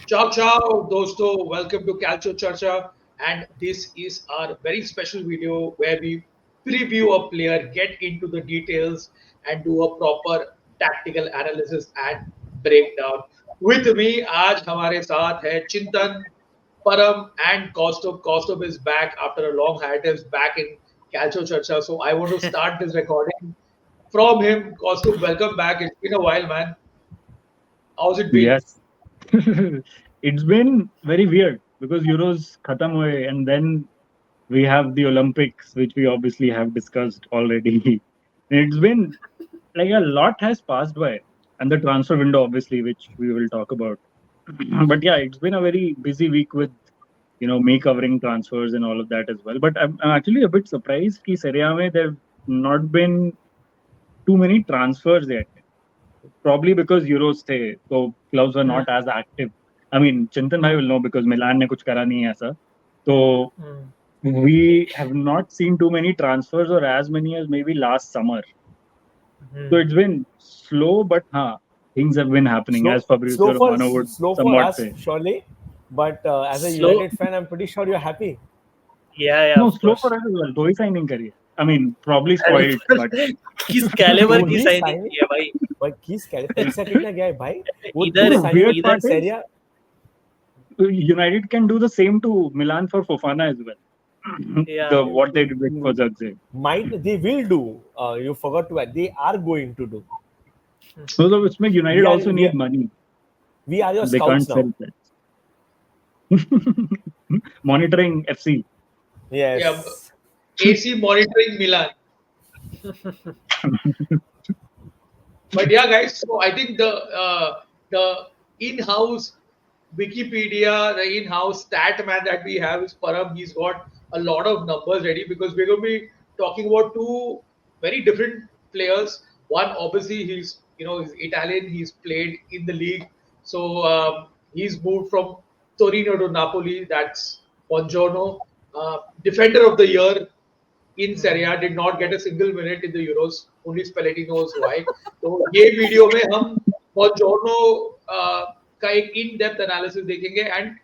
Ciao, ciao, dosto. Welcome to Calcio Charcha. And this is our very special video where we preview a player, get into the details, and do a proper tactical analysis and breakdown. With me, आज हमारे साथ है चिंतन, Param, and Kaustubh. Kaustubh is back after a long hiatus, back in Calcio Charcha. So I want to start this recording from him. Kaustubh, welcome back. It's been a while, man. How's it been? Yes, it's been very weird because Euros khatam hue and then we have the Olympics, which we obviously have discussed already. It's been like a lot has passed by, and the transfer window, obviously, which we will talk about. But yeah, it's been a very busy week with me covering transfers and all of that as well. But I'm actually a bit surprised that Serie A mein there've not been too many transfers yet. Probably because Euros थे, so clubs were not as active. I mean, Chintan bhai will know because Milan ने कुछ करा नहीं है ऐसा. So we have not seen too many transfers or as many as maybe last summer. So it's been slow, but things have been happening as Fabrizio Romano would slow for somewhat us, say. surely. But as a Slow. United fan, I'm pretty sure you're happy. Yeah, No, of slow course. for us as well. दो ही signing करी है. I mean, probably spoiled, but किस calibre दो की ही signing signing? की है भाई? भाई किस पैसा कितना गया है भाई? वो इधर दो signing weird कितना part is- Serie A? United can do the same to Milan for Fofana as well. Yeah. What they did with Kozakze. They will do. You forgot to add. They are going to do. So which means United We are- also we need are- money. We are your They can't scouts now. sell that. Monitoring FC. Yes. Yeah. AC monitoring Milan. But yeah, guys. So I think the in-house Wikipedia, the in-house stat man that we have is Param. He's got a lot of numbers ready because we're going to be talking about two very different players. One, obviously, he's Italian. He's played in the league, so he's moved from Torino to Napoli. That's Buongiorno, defender of the year in Serie A, did not get a single minute in the Euros. Only Spalletti knows why. तो ये video में हम Buongiorno का एक in-depth analysis देखेंगे and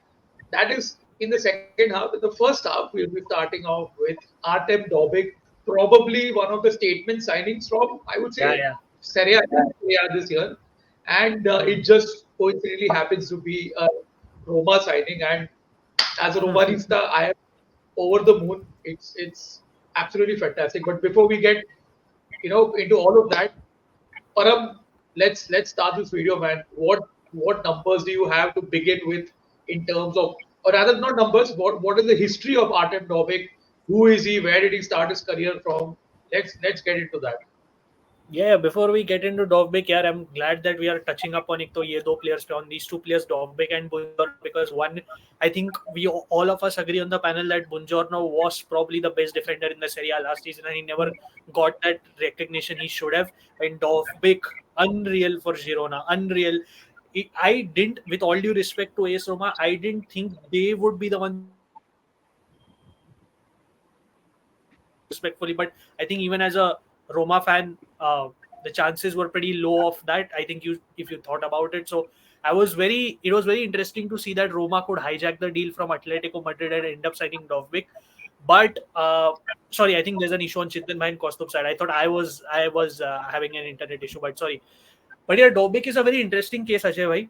that is in the second half. In the first half, we'll be starting off with Artem Dovbyk, probably one of the statement signings from, I would say, Yeah. Serie A this year. And it just coincidentally happens to be a Roma signing. And as a Romanista, I am over the moon. It's absolutely fantastic. But before we get into all of that, Param, let's start this video, man. What numbers do you have to begin with in terms of, or rather not numbers? What is the history of Artem Dovbyk? Who is he? Where did he start his career from? Let's get into that. Yeah, before we get into Dovbyk, yeah, I'm glad that we are touching up on it. So, ये दो players पे on these two players, Dovbyk and Buongiorno, because one, I think we all of us agree on the panel that Buongiorno was probably the best defender in the Serie A last season, and he never got that recognition he should have. And Dovbyk, unreal for Girona, unreal. I didn't, with all due respect to AS Roma, I didn't think they would be the ones respectfully, but I think even as a Roma fan, the chances were pretty low of that. I think if you thought about it, so it was very interesting to see that Roma could hijack the deal from Atletico Madrid and end up signing Dovbyk. But sorry, I think there's an issue on Chintan behind Kaustubh side. I thought I was having an internet issue, but sorry. But yeah, Dovbyk is a very interesting case, Ajay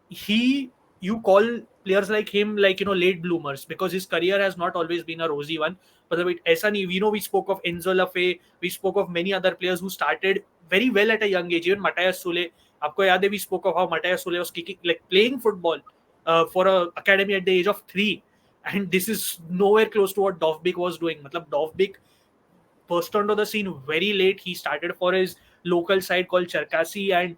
bhai. You call players like him late bloomers because his career has not always been a rosy one. But ऐसा नहीं, we spoke of Enzo Lafay, we spoke of many other players who started very well at a young age. Even Matthias Soule, आपको याद है, we spoke of how Matthias Soule was kicking, playing football for a academy at the age of 3, and this is nowhere close to what Dovbyk was doing. मतलब Dovbyk burst onto the scene very late. He started for his local side called Cherkasy, and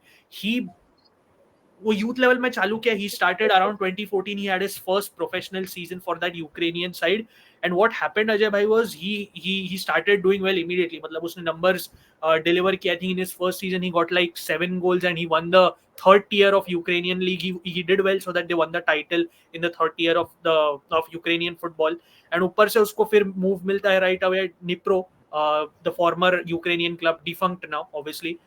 वो youth level में चालू किया. He started around 2014. He had his first professional season for that Ukrainian side. And what happened, Ajay bhai, was he started doing well immediately. मतलब उसने numbers deliver किया. I think in his first season he got 7 goals and he won the third tier of Ukrainian league. He did well so that they won the title in the third tier of Ukrainian football. And ऊपर से उसको फिर move मिलता है right away Dnipro, the former Ukrainian club, defunct now obviously.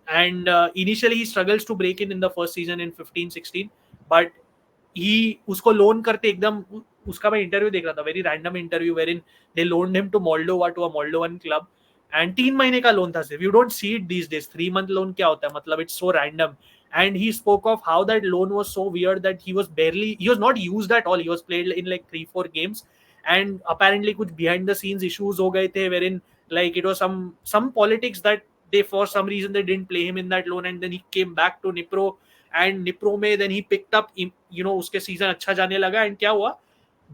And initially he struggles to break in the first season in 15-16, but he उसको loan करते एकदम उसका मैं इंटरव्यू देख रहा था, very random interview where in they loaned him to Moldova to a Moldovan club and 3 महीने का लोन था सिर्फ. You don't see it these days. 3 month loan क्या होता है, मतलब it's so random. And he spoke of how that loan was so weird that he was not used at all. He was played in like 3-4 games, and apparently कुछ behind the scenes issues हो गए थे wherein like it was some politics that they for some reason they didn't play him in that loan, and then he came back to Nipro, and Nipro में then he picked up, उसके season अच्छा जाने लगा. And क्या हुआ,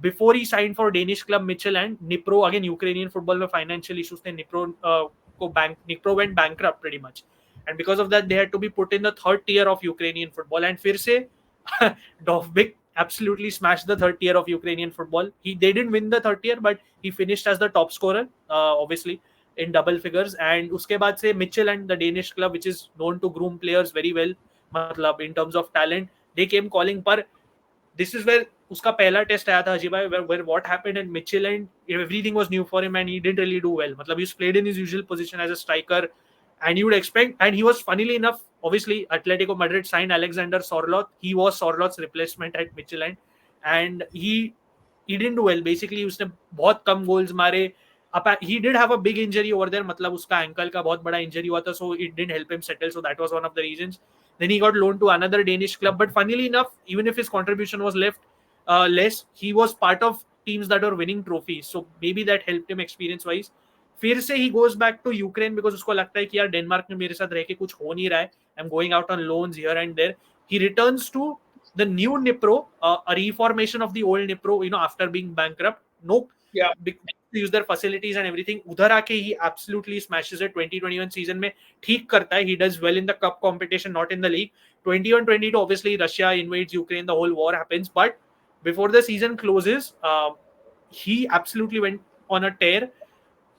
before he signed for Danish club Michel and Nipro, again Ukrainian football में financial issues थे, Nipro went bankrupt pretty much, and because of that they had to be put in the third tier of Ukrainian football. And फिर से Dovbyk absolutely smashed the third tier of Ukrainian football. They didn't win the third tier, but he finished as the top scorer, obviously in double figures. And उसके बाद से Mitchell and the Danish club, which is known to groom players very well, मतलब in terms of talent, they came calling. पर this is where उसका पहला test आया था अजीब भाई, where what happened in Mitchell and everything was new for him and he didn't really do well. मतलब he played in his usual position as a striker, and you would expect, and he was, funnily enough, obviously Atletico Madrid signed Alexander Sorloth. He was Sorloth's replacement at Midtjylland, and he didn't do well. Basically उसने बहुत कम goals मारे. He did have a big injury over there, मतलब उसका ankle का बहुत बड़ा injury हुआ था, so it didn't help him settle, so that was one of the reasons. Then he got loaned to another Danish club, but funnily enough, even if his contribution was less, he was part of teams that were winning trophies, so maybe that helped him experience wise. फिर से he goes back to Ukraine because उसको लगता है कि यार Denmark में मेरे साथ रह के कुछ हो नहीं रहा है, I'm going out on loans here and there. He returns to the new Nipro, a reformation of the old Nipro, after being bankrupt. No, Yeah. use their facilities and everything. उधर आके he absolutely smashes it. 2021 season में ठीक करता है. He does well in the cup competition, not in the league. 21-22, obviously Russia invades Ukraine, the whole war happens, but before the season closes, he absolutely went on a tear.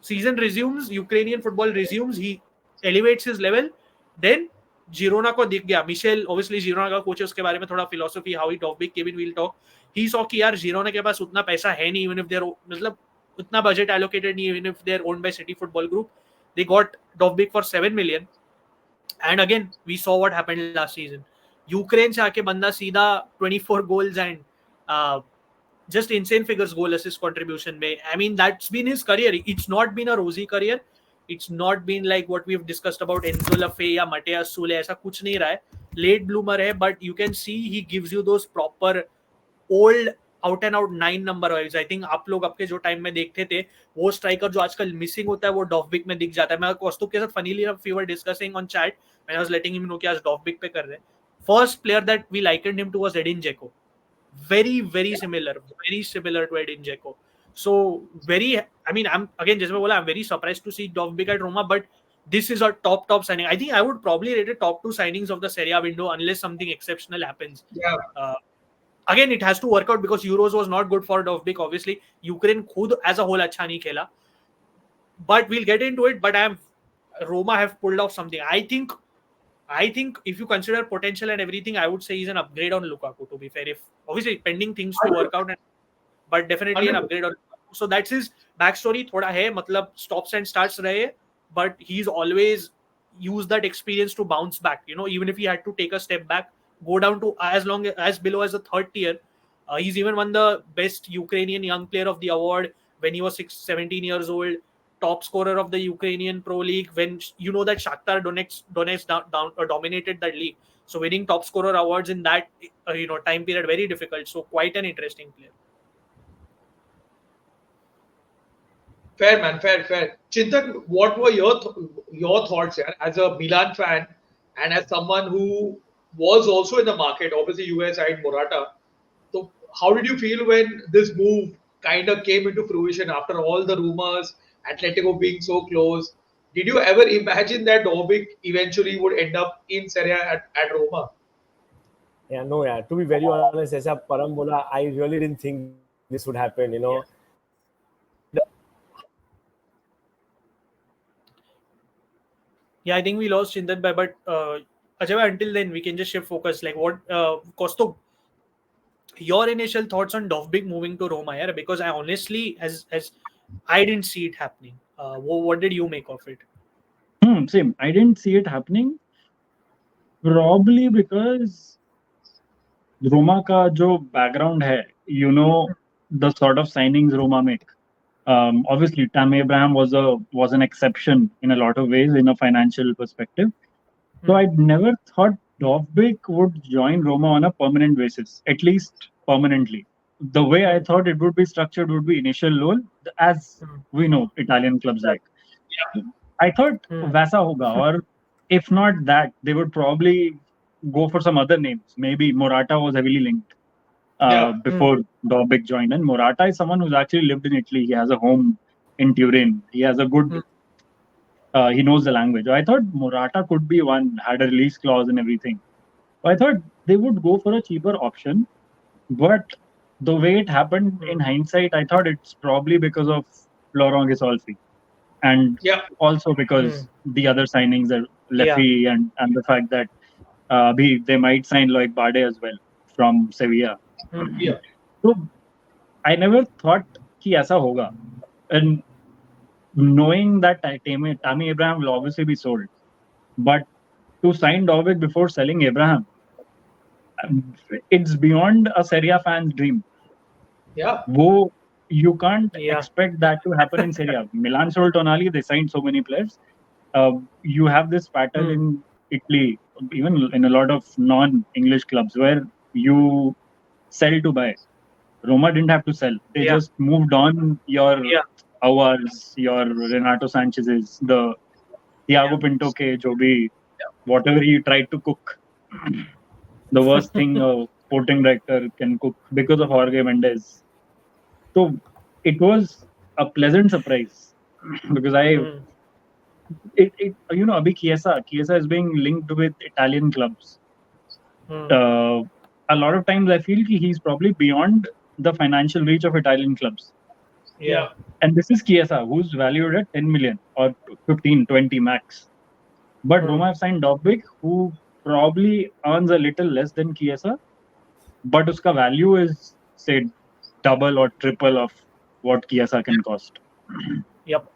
Season resumes, Ukrainian football resumes, he elevates his level. Then Girona को दिख गया. Michel, obviously Girona का coach है, उसके बारे में थोड़ा philosophy, how he Dovbyk came in, we'll talk. He saw कि यार Girona के पास उतना पैसा है नहीं, even if they're, मतलब उतना budget allocated नहीं, even if they're owned by City Football Group. They got Dovbyk for 7 million. And again, we saw what happened last season. Ukraine से आके बंदा सीधा 24 goals and just insane figures goal assist contribution में. I mean, that's been his career. It's not been a rosy career. It's not been like what we've discussed about Enzo Lafay या Matthias Soule. ऐसा कुछ नहीं रहा है. Late bloomer है, but you can see he gives you those proper old out and out 9 number wise. I think आप लोग आपके जो टाइम में देखते थे, वो स्ट्राइकर जो आजकल मिसिंग होता है वो डॉफबिक में दिख जाता है. मैं कौस्तुभ के साथ funnily we were discussing on chat when I was letting him know कि आज डॉफबिक पे कर रहे हैं. First player that we likened him to was Edin Dzeko. very similar to Edin Dzeko. So I mean, I'm again, जैसे मैं बोला, I'm very surprised to see Dovbyk at Roma, but this is a top signing. I think I would probably rate it top 2 signings of the Serie A window unless something exceptional happens. Yeah. Again, it has to work out because Euros was not good for Dovbyk. Obviously, Ukraine खुद as a whole अच्छा नहीं खेला. But we'll get into it. But Roma have pulled off something. I think if you consider potential and everything, I would say he's an upgrade on Lukaku, to be fair. If obviously pending things to work out, but definitely an upgrade on Lukaku. So that's his backstory. थोड़ा है, मतलब stops and starts रहे, but he's always used that experience to bounce back. Even if he had to take a step back, go down to as below as the third tier. He's even won the best Ukrainian young player of the award when he was 17 years old. Top scorer of the Ukrainian Pro League when that Shakhtar Donetsk dominated that league. So winning top scorer awards in that time period, very difficult. So quite an interesting player. Fair, man. Fair. Chintan, what were your thoughts here as a Milan fan and as someone who was also in the market? Obviously, you guys signed Morata. So how did you feel when this move kind of came into fruition after all the rumors, Atletico being so close? Did you ever imagine that Dovbyk eventually would end up in Serie A at Roma? Yeah, no, yeah. To be very honest, as Param bola, I really didn't think this would happen. Yeah, I think we lost Chintan by, but Ajay, until then we can just shift focus. Like what, Kaustubh, your initial thoughts on Dovbyk moving to Roma, yeah? Because I honestly, as I didn't see it happening. What did you make of it? Same. I didn't see it happening. Probably because Roma का जो background है, the sort of signings Roma make. Obviously, Tammy Abraham was an exception in a lot of ways in a financial perspective. So I never thought Dovbyk would join Roma on a permanent basis, at least permanently. The way I thought it would be structured would be initial loan, as we know Italian clubs like. I thought वैसा होगा, or if not that, they would probably go for some other names. Maybe Morata was heavily linked before Dovbyk joined, and Morata is someone who's actually lived in Italy. He has a home in Turin. He has a good. He knows the language. I thought Morata could be one, had a release clause and everything. I thought they would go for a cheaper option, but the way it happened in hindsight, I thought it's probably because of Laurent Gisolfi, and also because the other signings are Lefty and the fact that they might sign Loic Bade as well from Sevilla. So I never thought कि ऐसा होगा, and knowing that Tammy Abraham will obviously be sold, but to sign Dovbyk before selling Abraham, it's beyond a Serie A fan's dream. Yeah. You can't expect that to happen in Serie A. Milan sold Tonali, they signed so many players. You have this pattern in Italy, even in a lot of non-English clubs, where you sell to buy. Roma didn't have to sell. They just moved on your Aouars, your Renato Sanchez's, the Thiago Pinto ke jo bhi, whatever he tried to cook. The worst thing a sporting director can cook because of Jorge Mendes. So it was a pleasant surprise because abhi Chiesa is being linked with Italian clubs. A lot of times I feel he's probably beyond the financial reach of Italian clubs. Yeah. And this is Chiesa, who's valued at 10 million or 15, 20 max. But Roma have signed Dovbyk, who probably earns a little less than Chiesa, but uska value is, say, double or triple of what Chiesa can cost. Yep.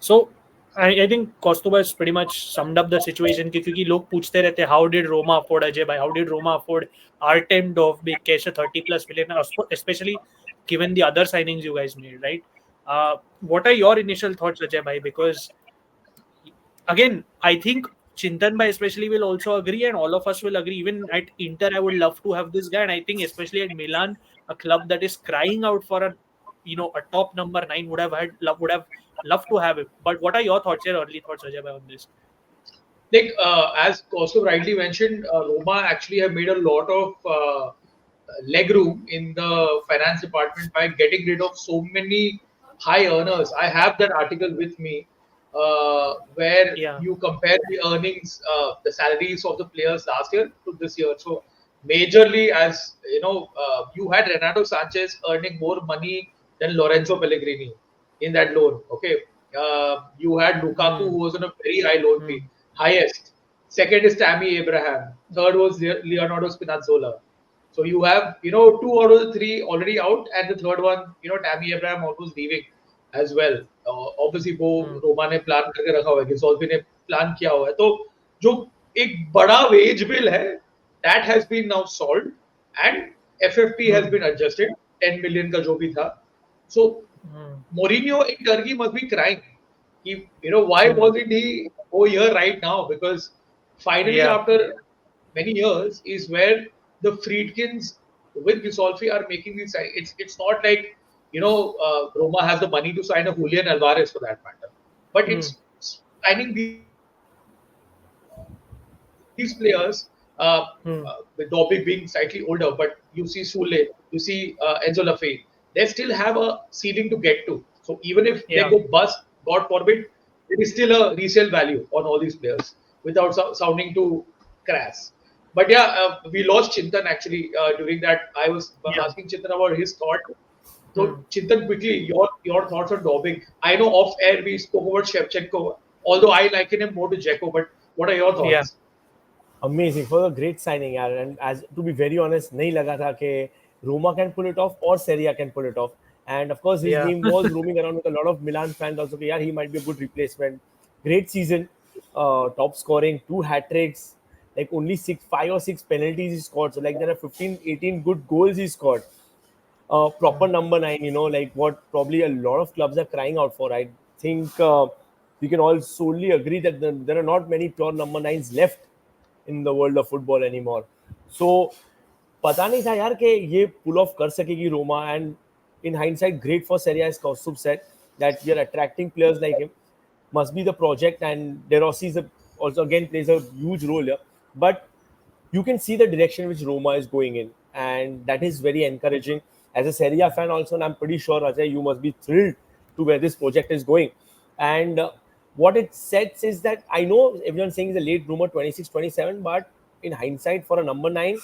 So I think Kaustubh has pretty much summed up the situation क्योंकि लोग पूछते रहते हैं how did Roma afford Ajay bhai, how did Roma afford Artem Dovbyk, कैसे 30+ million, especially given the other signings you guys made, right? What are your initial thoughts, Ajay bhai? Because again, I think Chintan bhai especially will also agree, and all of us will agree. Even at Inter, I would love to have this guy, and I think especially at Milan, a club that is crying out for a top number 9 would have loved to have him. But what are your thoughts, your early thoughts, Ajay bhai, on this? Like as Kaustubh rightly mentioned, Roma actually have made a lot of leg room in the finance department by getting rid of so many high earners. I have that article with me where you compare the earnings, the salaries of the players last year to this year. So majorly, as you know, you had Renato Sanchez earning more money than Lorenzo Pellegrini in that loan. Okay, you had Lukaku who was on a very high loan fee, highest. Second is Tammy Abraham. Third was Leonardo Spinazzola. So you have, 2 out of the 3 already out, and the third one, Tammy Abraham almost leaving as well. Obviously, वो रोमा ने plan करके रखा हुआ है, गिसॉल्फी ने plan किया हुआ है. तो जो एक बड़ा वेज बिल है, that has been now solved, and FFP has been adjusted, 10 million का जो भी था. So Mourinho in Turkey must be crying. Why wasn't he here right now? Because finally, after many years, is where the Friedkins with Gisolfi are making these. It's not like Roma has the money to sign a Julian Alvarez for that matter, but it's signing these players. With Dovbyk being slightly older, but you see Soule, you see Enzo Lafay, they still have a ceiling to get to. So even if they go bust, God forbid, there is still a resale value on all these players without sounding too crass. But we lost Chintan actually during that. I was asking Chintan about his thought. So Chintan, quickly, your thoughts on Dovbyk. I know off air we spoke about Shevchenko, although I liken him more to Dzeko. But what are your thoughts? Yeah. Amazing, for a great signing, and as to be very honest, नहीं लगा था कि Roma can pull it off or Serie A can pull it off. And of course, his name was roaming around with a lot of Milan fans also. He might be a good replacement. Great season, top scoring, 2 hat tricks. like only 5 or 6 penalties he scored. So like there are 15, 18 good goals he scored. Proper number 9, like what probably a lot of clubs are crying out for. I think we can all solely agree that there are not many pure number 9s left in the world of football anymore. So पता नहीं था यार कि ये pull off कर सकेगी Roma, and in hindsight great for Serie A, as Kaustubh said, that we are attracting players like him. Must be the project, and De Rossi also again plays a huge role here. But you can see the direction which Roma is going in, and that is very encouraging. As a Serie A fan, also, and I'm pretty sure Ajay, you must be thrilled to where this project is going. And what it sets is that I know everyone's saying it's a late rumor 26, 27, but in hindsight, for a number 9,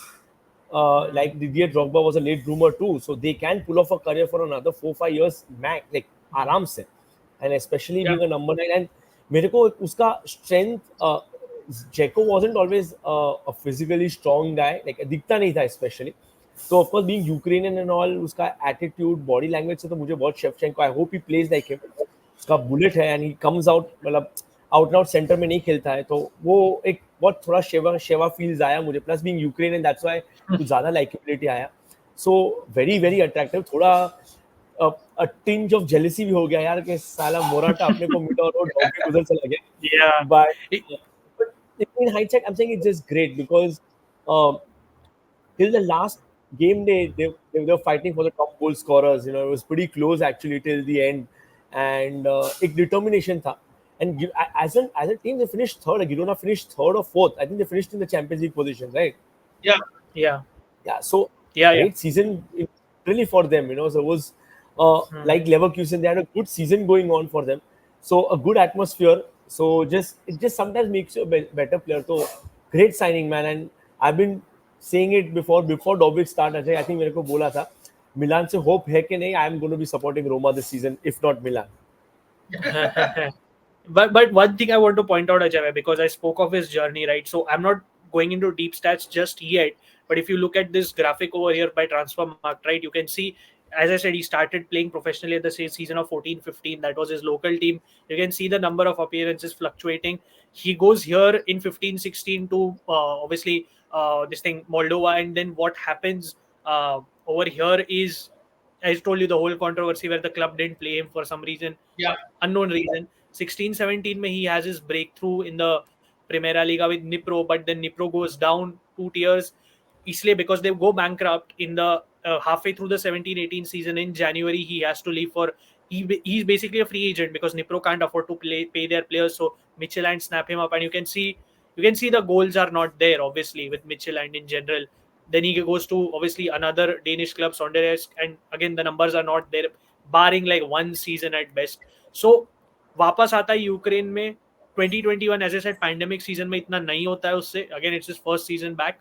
like Didier Drogba was a late bloomer too, so they can pull off a career for another 4-5 years max, like आराम से, and especially being a number 9. And मेरे को उसका strength, Dzeko wasn't always a physically strong guy, like दिखता नहीं था especially. So of course being Ukrainian and all, उसका attitude, body language से तो मुझे बहुत Shevchenko. I hope he plays like him. उसका बुलेट है and he comes out, मतलब आउट एंड आउट सेंटर में नहीं खेलता है, तो वो एक बहुत थोड़ा शेवा फील्स आया मुझे, plus being Ukrainian that's why कुछ ज्यादा लाइकेबिलिटी आया. So very very attractive. थोड़ा a tinge of jealousy भी हो गया यार कि साला मोराटा अपने को मिला और डॉबी उधर चला गया. But in hindsight I'm saying it's just great because till the last game they were fighting for the top goal scorers. It was pretty close actually till the end, and एक determination था. And as a team, they finished third. Girona finished third or fourth. I think they finished in the Champions League position, right? Yeah. So great season really for them. So it was like Leverkusen, they had a good season going on for them. So a good atmosphere. So it just sometimes makes you a better player. So great signing, man. And I've been saying it before Dovbyk start. Ajay, I think मेरे को बोला था Milan से hope है कि नहीं. I'm going to be supporting Roma this season, if not Milan. But one thing I want to point out, Ajay, because I spoke of his journey, right? So I'm not going into deep stats just yet. But if you look at this graphic over here by Transfermarkt, right, you can see, as I said, he started playing professionally at the season of 14-15. That was his local team. You can see the number of appearances fluctuating. He goes here in 15-16 to obviously this thing Moldova, and then what happens over here is, I told you, the whole controversy where the club didn't play him for some reason, unknown reason. 16-17 mein he has his breakthrough in the Primera Liga with Dnipro, but then Dnipro goes down 2 tiers isliye because they go bankrupt in the halfway through the 17-18 season. In January he has to leave for he's basically a free agent because Dnipro can't afford to pay their players, so Midtjylland snap him up, and you can see the goals are not there obviously with Midtjylland in general. Then he goes to obviously another Danish club, Sonderjysk, and again the numbers are not there, barring like one season at best. So वापस आता है Ukraine में 2021, as I said pandemic season में इतना नहीं होता है उससे, again it's his first season back,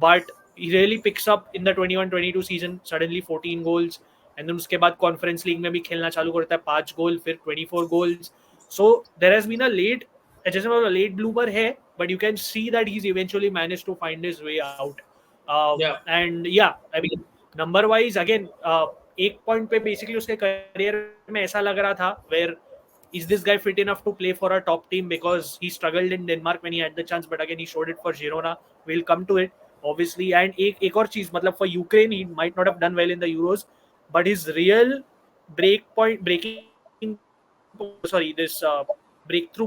but he really picks up in the 21-22 season, suddenly 14 goals, and then उसके बाद कॉन्फ्रेंस लीग में भी खेलना चालू करता है, 5 गोल, फिर 24 goals. So there has been a late, जैसे मतलब लेट ब्लूमर है, but you can see that he is eventually managed to find his way out. And I mean number wise again एक पॉइंट पे basically उसके career में ऐसा लग रहा था where is this guy fit enough to play for a top team, because he struggled in Denmark when he had the chance, but again he showed it for Girona. We'll come to it obviously. And एक और चीज, मतलब for Ukraine he might not have done well in the Euros, but his real breakthrough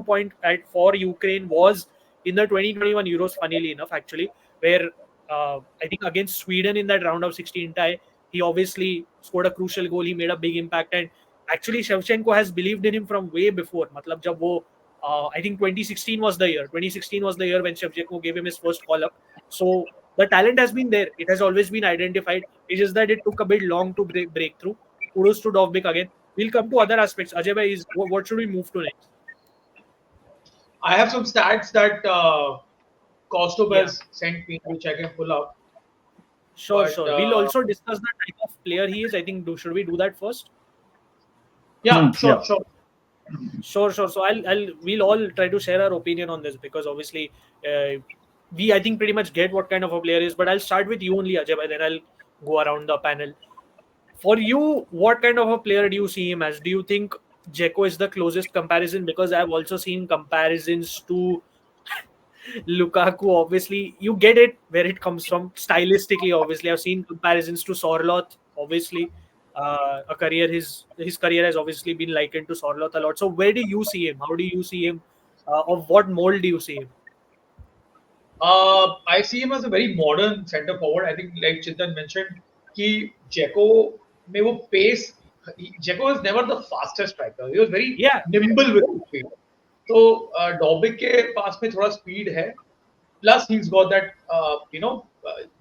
point for Ukraine was in the 2021 Euros, funnily enough actually, where I think against Sweden in that round of 16 tie, he obviously scored a crucial goal. He made a big impact, and actually Shevchenko has believed in him from way before. मतलब जब वो I think 2016 was the year when Shevchenko gave him his first call up. So the talent has been there. It has always been identified. It's just that it took a bit long to break through. Kudos to Dovbyk again. We'll come to other aspects. Ajay bhai, what should we move to next? I have some stats that Kaustubh has sent me, which I can pull up. Sure. We'll also discuss the type of player he is. I think should we do that first? Yeah, sure. Sure. So we'll all try to share our opinion on this, because obviously we I think pretty much get what kind of a player is. But I'll start with you only, Ajay, then I'll go around the panel. For you, what kind of a player do you see him as? Do you think Dzeko is the closest comparison? Because I've also seen comparisons to Lukaku, obviously, you get it where it comes from. Stylistically, obviously, I've seen comparisons to Sorloth. Obviously, his career has obviously been likened to Sorloth a lot. So, where do you see him? How do you see him? Of what mold do you see him? I see him as a very modern centre forward. I think, like Chintan mentioned, कि Dzeko में वो pace. Dzeko was never the fastest striker. He was very Yeah, nimble with his feet. तो Dobbik के पास में थोड़ा speed है. Plus, he's got that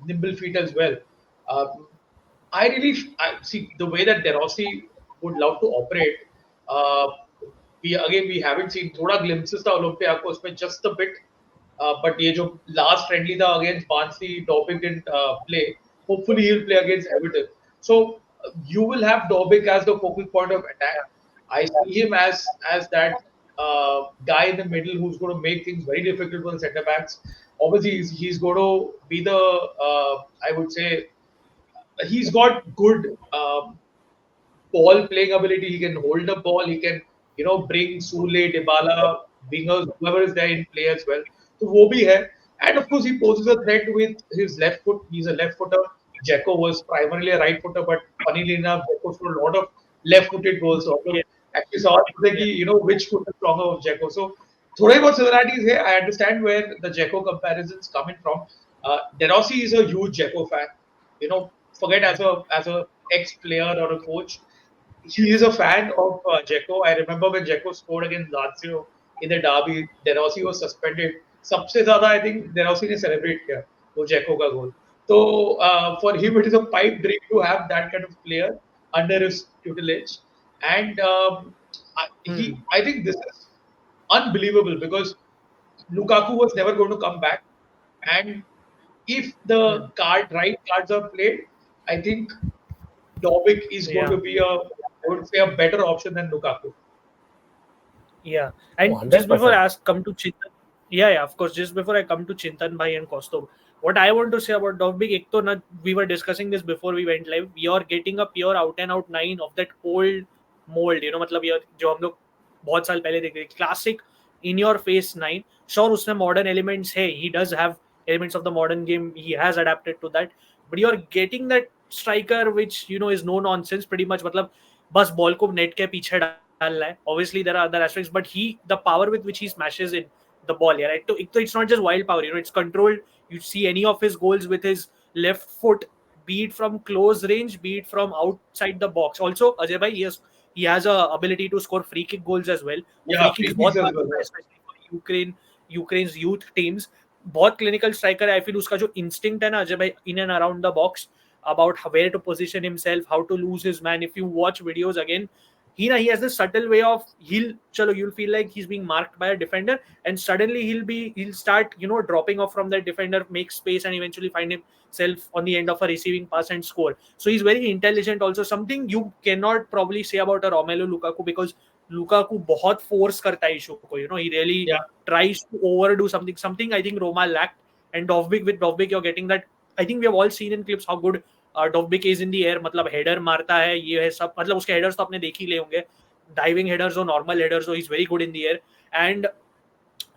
nimble feet as well. Um, I see the way that De Rossi would love to operate. Uh, we haven't seen थोड़ा glimpses था Olympiacos में just a bit. But ये जो last friendly था against Barnsley, Dobbik didn't play. Hopefully he'll play against Everton. So you will have Dobbik as the focal point of attack. I see him as that guy in the middle who's going to make things very difficult for the centre backs. Obviously, he's going to be the I would say he's got good ball playing ability. He can hold the ball. He can, bring Soule, Dybala, wingers, whoever is there in play as well. So वो भी है. And of course, he poses a threat with his left foot. He's a left footer. Dzeko was primarily a right footer, but funnily enough, Dzeko scored a lot of left-footed goals. So yeah, actually saw which foot is stronger of Dzeko. So थोड़े बहुत similarities here. I understand where the Dzeko comparisons coming from. De Rossi is a huge Dzeko fan. Forget as a ex-player or a coach, he is a fan of Dzeko. I remember when Dzeko scored against Lazio in the derby, De Rossi was suspended. सबसे ज़्यादा I think De Rossi ने celebrate किया वो Dzeko का goal. So for him it is a pipe dream to have that kind of player under his tutelage, and I think this is unbelievable because Lukaku was never going to come back, and if the right cards are played, I think Dobbik is going to yeah. be I would say, a better option than Lukaku. Yeah, Oh, and just before 100%. I come to Chintan, yeah, of course. Just before I come to Chintan Bhai and Kaustubh, what I want to say about Dovbyk, एक तो ना, we were discussing this before we went live. You're getting a pure out and out nine of that old mold, मतलब ये जो हम लोग बहुत साल पहले देखे थे, classic in your face nine. Sure, उसमें modern elements है. He does have elements of the modern game. He has adapted to that, but you're getting that striker which is no nonsense pretty much. मतलब बस ball को net के पीछे डालना है. Obviously there are other aspects, but the power with which he smashes in the ball, yeah, right? So it's not just wild power, it's controlled. You see any of his goals with his left foot, be it from close range, be it from outside the box. Also, Ajay bhai, he has a ability to score free kick goals as well. वो Yeah, free kicks free kicks बहुत as मारता well. है, especially for Ukraine's youth teams. बहुत clinical striker है. I feel उसका जो instinct है ना अजय भाई, in and around the box, about where to position himself, how to lose his man. If you watch videos again, he has this subtle way of you'll feel like he's being marked by a defender, and suddenly he'll start dropping off from that defender, make space, and eventually find himself on the end of a receiving pass and score. So he's very intelligent. Also, something you cannot probably say about a Romelu Lukaku, because Lukaku बहुत force करता है issue को. He really Yeah. tries to overdo something I think Roma lacked. And with Dovbyk you're getting that. I think we have all seen in clips how good Dovbyk is in the air. मतलब header मारता है, ये है सब. मतलब उसके headers तो आपने देख ही ले होंगे, डाइविंग हेडर्स हो, नॉर्मल हेडर्स हो. He is very good in the air. And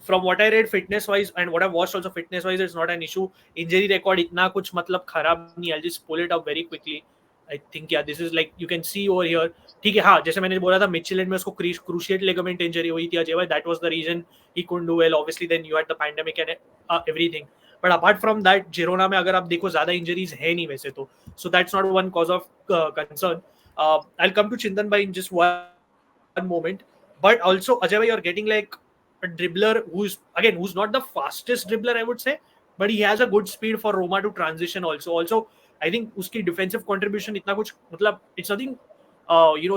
from what I read fitness wise and what I've watched also fitness wise, it's not an issue. Injury record इतना कुछ मतलब खराब नहीं. I'll just pull it up very quickly. I think yeah, this is like you can see over here. ठीक है, हाँ, जैसे मैंने बोला था Michel में उसको cruciate ligament injury हुई थी अजय भाई. That was the reason he couldn't do well. Obviously then you had the pandemic and everything. But apart from that, Girona में अगर आप देखो ज़्यादा injuries है नहीं वैसे तो. So that's not one cause of concern. I'll come to Chintan bhai in just one moment. But also Ajay bhai, you're getting like a dribbler who's not the fastest dribbler, I would say, but he has a good speed for Roma to transition also. I think uski defensive contribution itna kuch, matlab, it's nothing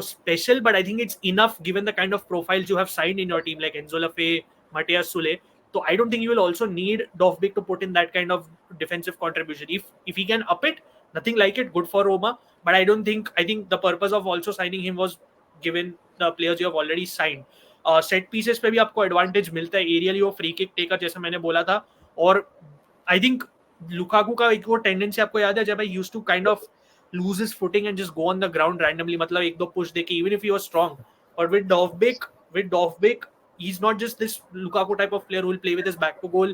special, but I think it's enough given the kind of profiles you have signed in your team like Enzo Lafay, Matthias Soule. So I don't think you will also need Dovbyk to put in that kind of defensive contribution. If he can up it, nothing like it, good for Roma. But I think the purpose of also signing him was given the players you have already signed. Set pieces पे भी आपको advantage मिलता है. Aerially वो free kick taker जैसे मैंने बोला था. और आई थिंक लुकाकू का एक वो टेंडेंसी आपको याद है जब I used to kind of lose his footing and just go on the ground randomly. मतलब एक दो push देके even if he was strong. Or with Dovbyk, he's not just this Lukaku type of player who will play with his back to goal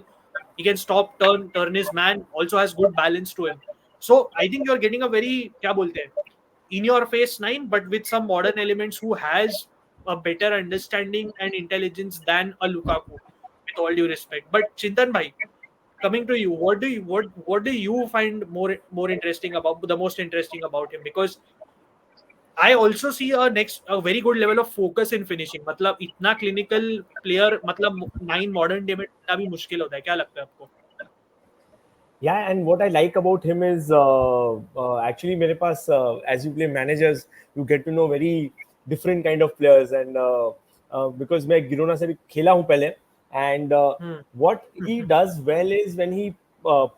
He can stop, turn his man. Also has good balance to him. So I think you're getting a very क्या बोलते हैं, in your face 9, but with some modern elements who has a better understanding and intelligence than a Lukaku. With all due respect, but Chintan bhai, coming to you, what do you find more interesting about the most interesting about him? Because I also see a very good level of focus in finishing. मतलब इतना clinical player, मतलब 9 modern day में इतना भी मुश्किल होता है. क्या लगता है आपको? Yeah, and what I like about him is actually मेरे पास as you play managers, you get to know very different kind of players, and because मैं गिरोना से भी खेला हूँ पहले, and what he does well is when he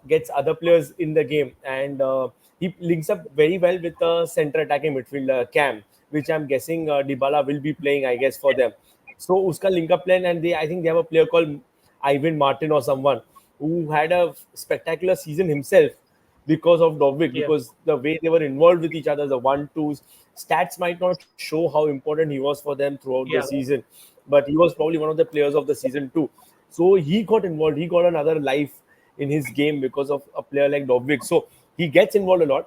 gets other players in the game, and he links up very well with the center attacking midfielder Cam, which I'm guessing Dybala will be playing, I guess, for them. So uska link up plan, and I think they have a player called Ivan Martin or someone who had a spectacular season himself because of Dovbyk, Yeah. because the way they were involved with each other, the 1-2s, stats might not show how important he was for them throughout the Yeah. season, but he was probably one of the players of the season too. So he got involved, he got another life in his game because of a player like Dovbyk. So he gets involved a lot.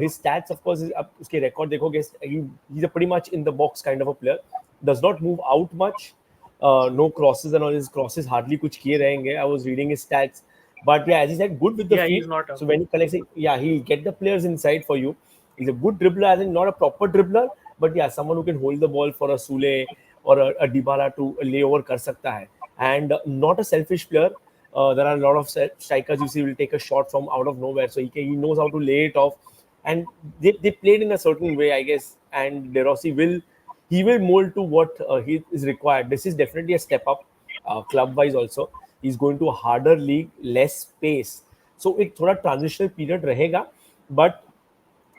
His stats, of course, is up. Uske record dekhoge, he's a pretty much in the box kind of a player. Does not move out much. No crosses, and all his crosses hardly kuch kiye rahenge. I was reading his stats, but yeah, as he said, good with the Yeah, feet. he's not a- So when he collects it, yeah, he'll get the players inside for you. He's a good dribbler, as in not a proper dribbler, but yeah, someone who can hold the ball for a Soule or a Dybala to lay over kar sakta hai. And not a selfish player. There are a lot of strikers you see will take a shot from out of nowhere, so he knows how to lay it off, and they played in a certain way, I guess. And De Rossi will mold to what he is required. This is definitely a step up, club wise also. He's going to a harder league, less pace, so it thoda transitional period rahega. But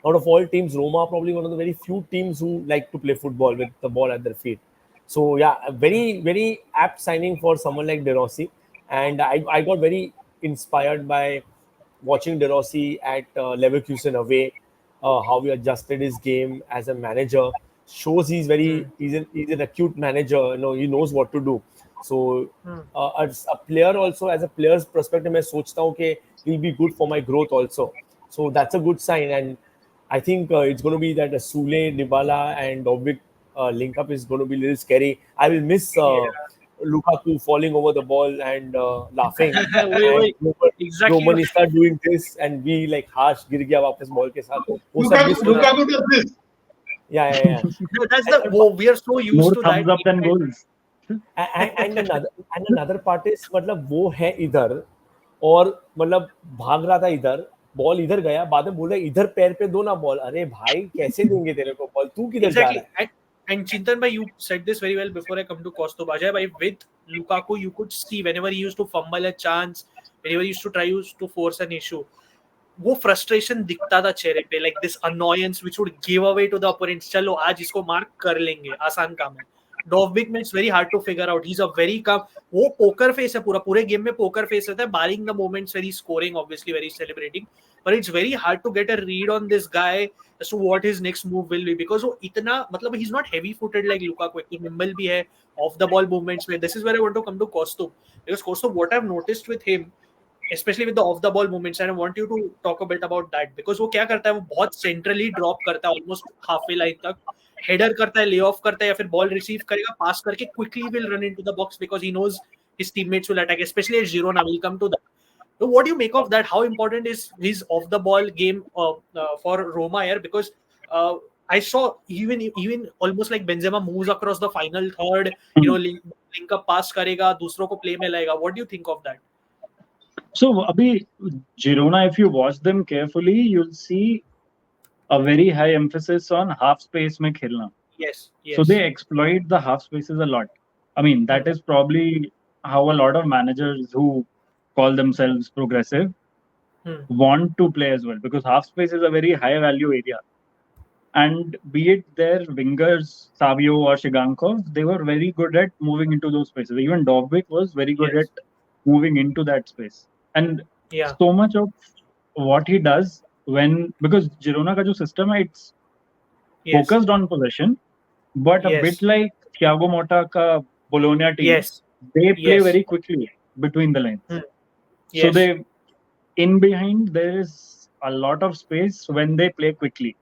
out of all teams, Roma are probably one of the very few teams who like to play football with the ball at their feet. So yeah, a very very apt signing for someone like De Rossi, and I got very inspired by watching De Rossi at Leverkusen away. How he adjusted his game as a manager shows he's an acute manager. You know, he knows what to do. So as a player also, as a player's perspective, मैं सोचता हूँ कि he'll be good for my growth also. So that's a good sign, and I think it's going to be that Soule, Dybala, and Dovbyk link up is going to be a little scary. I will miss Yeah. Lukaku falling over the ball and laughing, and वही exactly. Roman start doing this and be like harsh, गिर गया वापस ball के साथ. वो सब Lukaku, miss होना. Lukaku does this. Yeah. No, that's the we are so used More to thumbs that. up than goals. and another part is मतलब वो है इधर और मतलब भाग रहा था इधर, बॉल इधर गया, बाद में बोला इधर पैर पे दो ना बॉल. अरे भाई कैसे देंगे तेरे को बॉल, तू किधर जा Exactly. रहा है? And Chintan bhai, you said this very well before I come to Kaustubh. Ajay bhai, with Lukaku, you could see whenever he used to fumble a chance, whenever he used to try to force an issue, वो frustration दिखता था चेहरे पे, like this annoyance which would give away to the opponents. चलो आज इसको mark कर लेंगे, आसान काम है. Dovbyk में it's very hard to figure out. He's a very calm. वो poker face है, पूरे गेम में poker face रहता है, barring the moments where he's scoring, obviously where he's celebrating. But it's very hard to get a read on this guy as to what his next move will be, because वो इतना मतलब he's not heavy footed like Lukaku. एक nimble भी है, off the ball movements में. This is where I want to come to Kaustubh, because Kaustubh, what I've noticed with him, especially with the off the ball movements, and I want you to talk a bit about that, because वो क्या करता है, वो बहुत centrally drop करता है, almost halfway line तक, header करता है, lay off करता है, या फिर ball receive करेगा, pass करके quickly will run into the box because he knows his teammates will attack, especially at Girona. We'll come to that. So what do you make of that? How important is his off the ball game for Roma here? Because I saw even almost like Benzema moves across the final third, link up pass करेगा, दूसरों को play में लाएगा. What do you think of that? So, Abhi, Girona, if you watch them carefully, you'll see a very high emphasis on half space mein khelna. Yes. So they exploit the half spaces a lot. I mean, that is probably how a lot of managers who call themselves progressive want to play as well, because half space is a very high value area. And be it their wingers, Savio or Shigankov, they were very good at moving into those spaces. Even Dovbyk was very good at moving into that space. And so much of what he does because Girona ka jo system hai, it's focused on possession, but a bit like Thiago Motta ka Bologna team, they play very quickly between the lines. So Yes. they in behind there is a lot of space when they play quickly.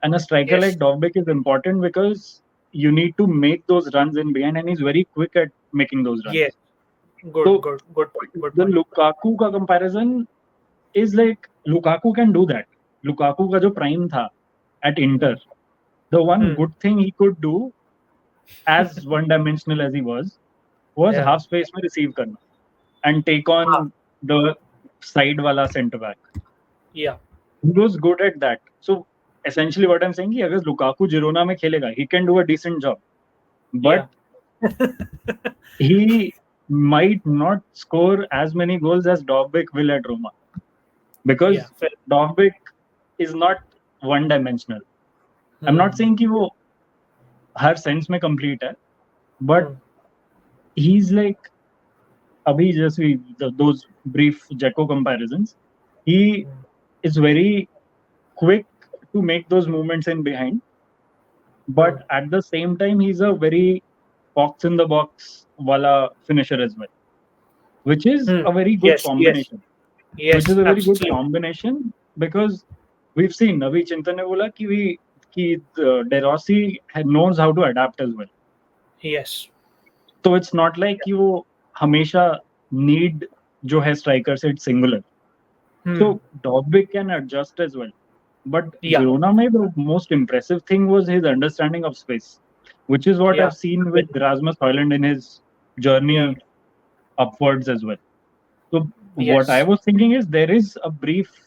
And a striker Yes. like Dovbyk is important because you need to make those runs in behind, and he's very quick at making those Yes. runs. Good. So Good. Good point. Good the point. Lukaku ka comparison is like Lukaku can do that. Lukaku ka jo prime tha at Inter, the one Hmm. good thing he could do, as one-dimensional as he was Yeah. half space में receive करना and take Ah, on the side wala center back. yeah. He was good at that. So essentially what I'm saying is, अगर Lukaku Girona में खेलेगा, he can do a decent job. Yeah. But he might not score as many goals as Dovbyk will at Roma. Yeah. Because Fair. Dovbyk is not one-dimensional. I'm not Hmm. saying कि वो हर sense में complete है, but Hmm. he's like अभी जैसे those brief Jeko comparisons, he is very quick to make those movements in behind, Hmm. but at the same time he's a very box in the box wala finisher as well, which is Hmm. a very good Yes. Yes. combination. Which is Yes. a very good Absolutely. combination because we've seen अभी चिंतन ने बोला कि De Rossi knows how to adapt as well. Yes. So it's not like कि वो हमेशा need जो है striker से it's singular. Hmm. So Dovbyk can adjust as well. But Yeah. Girona में the most impressive thing was his understanding of space, which is what Yeah. I've seen with Rasmus Højlund in his journey upwards as well. So what I Yes. was thinking is there is a brief,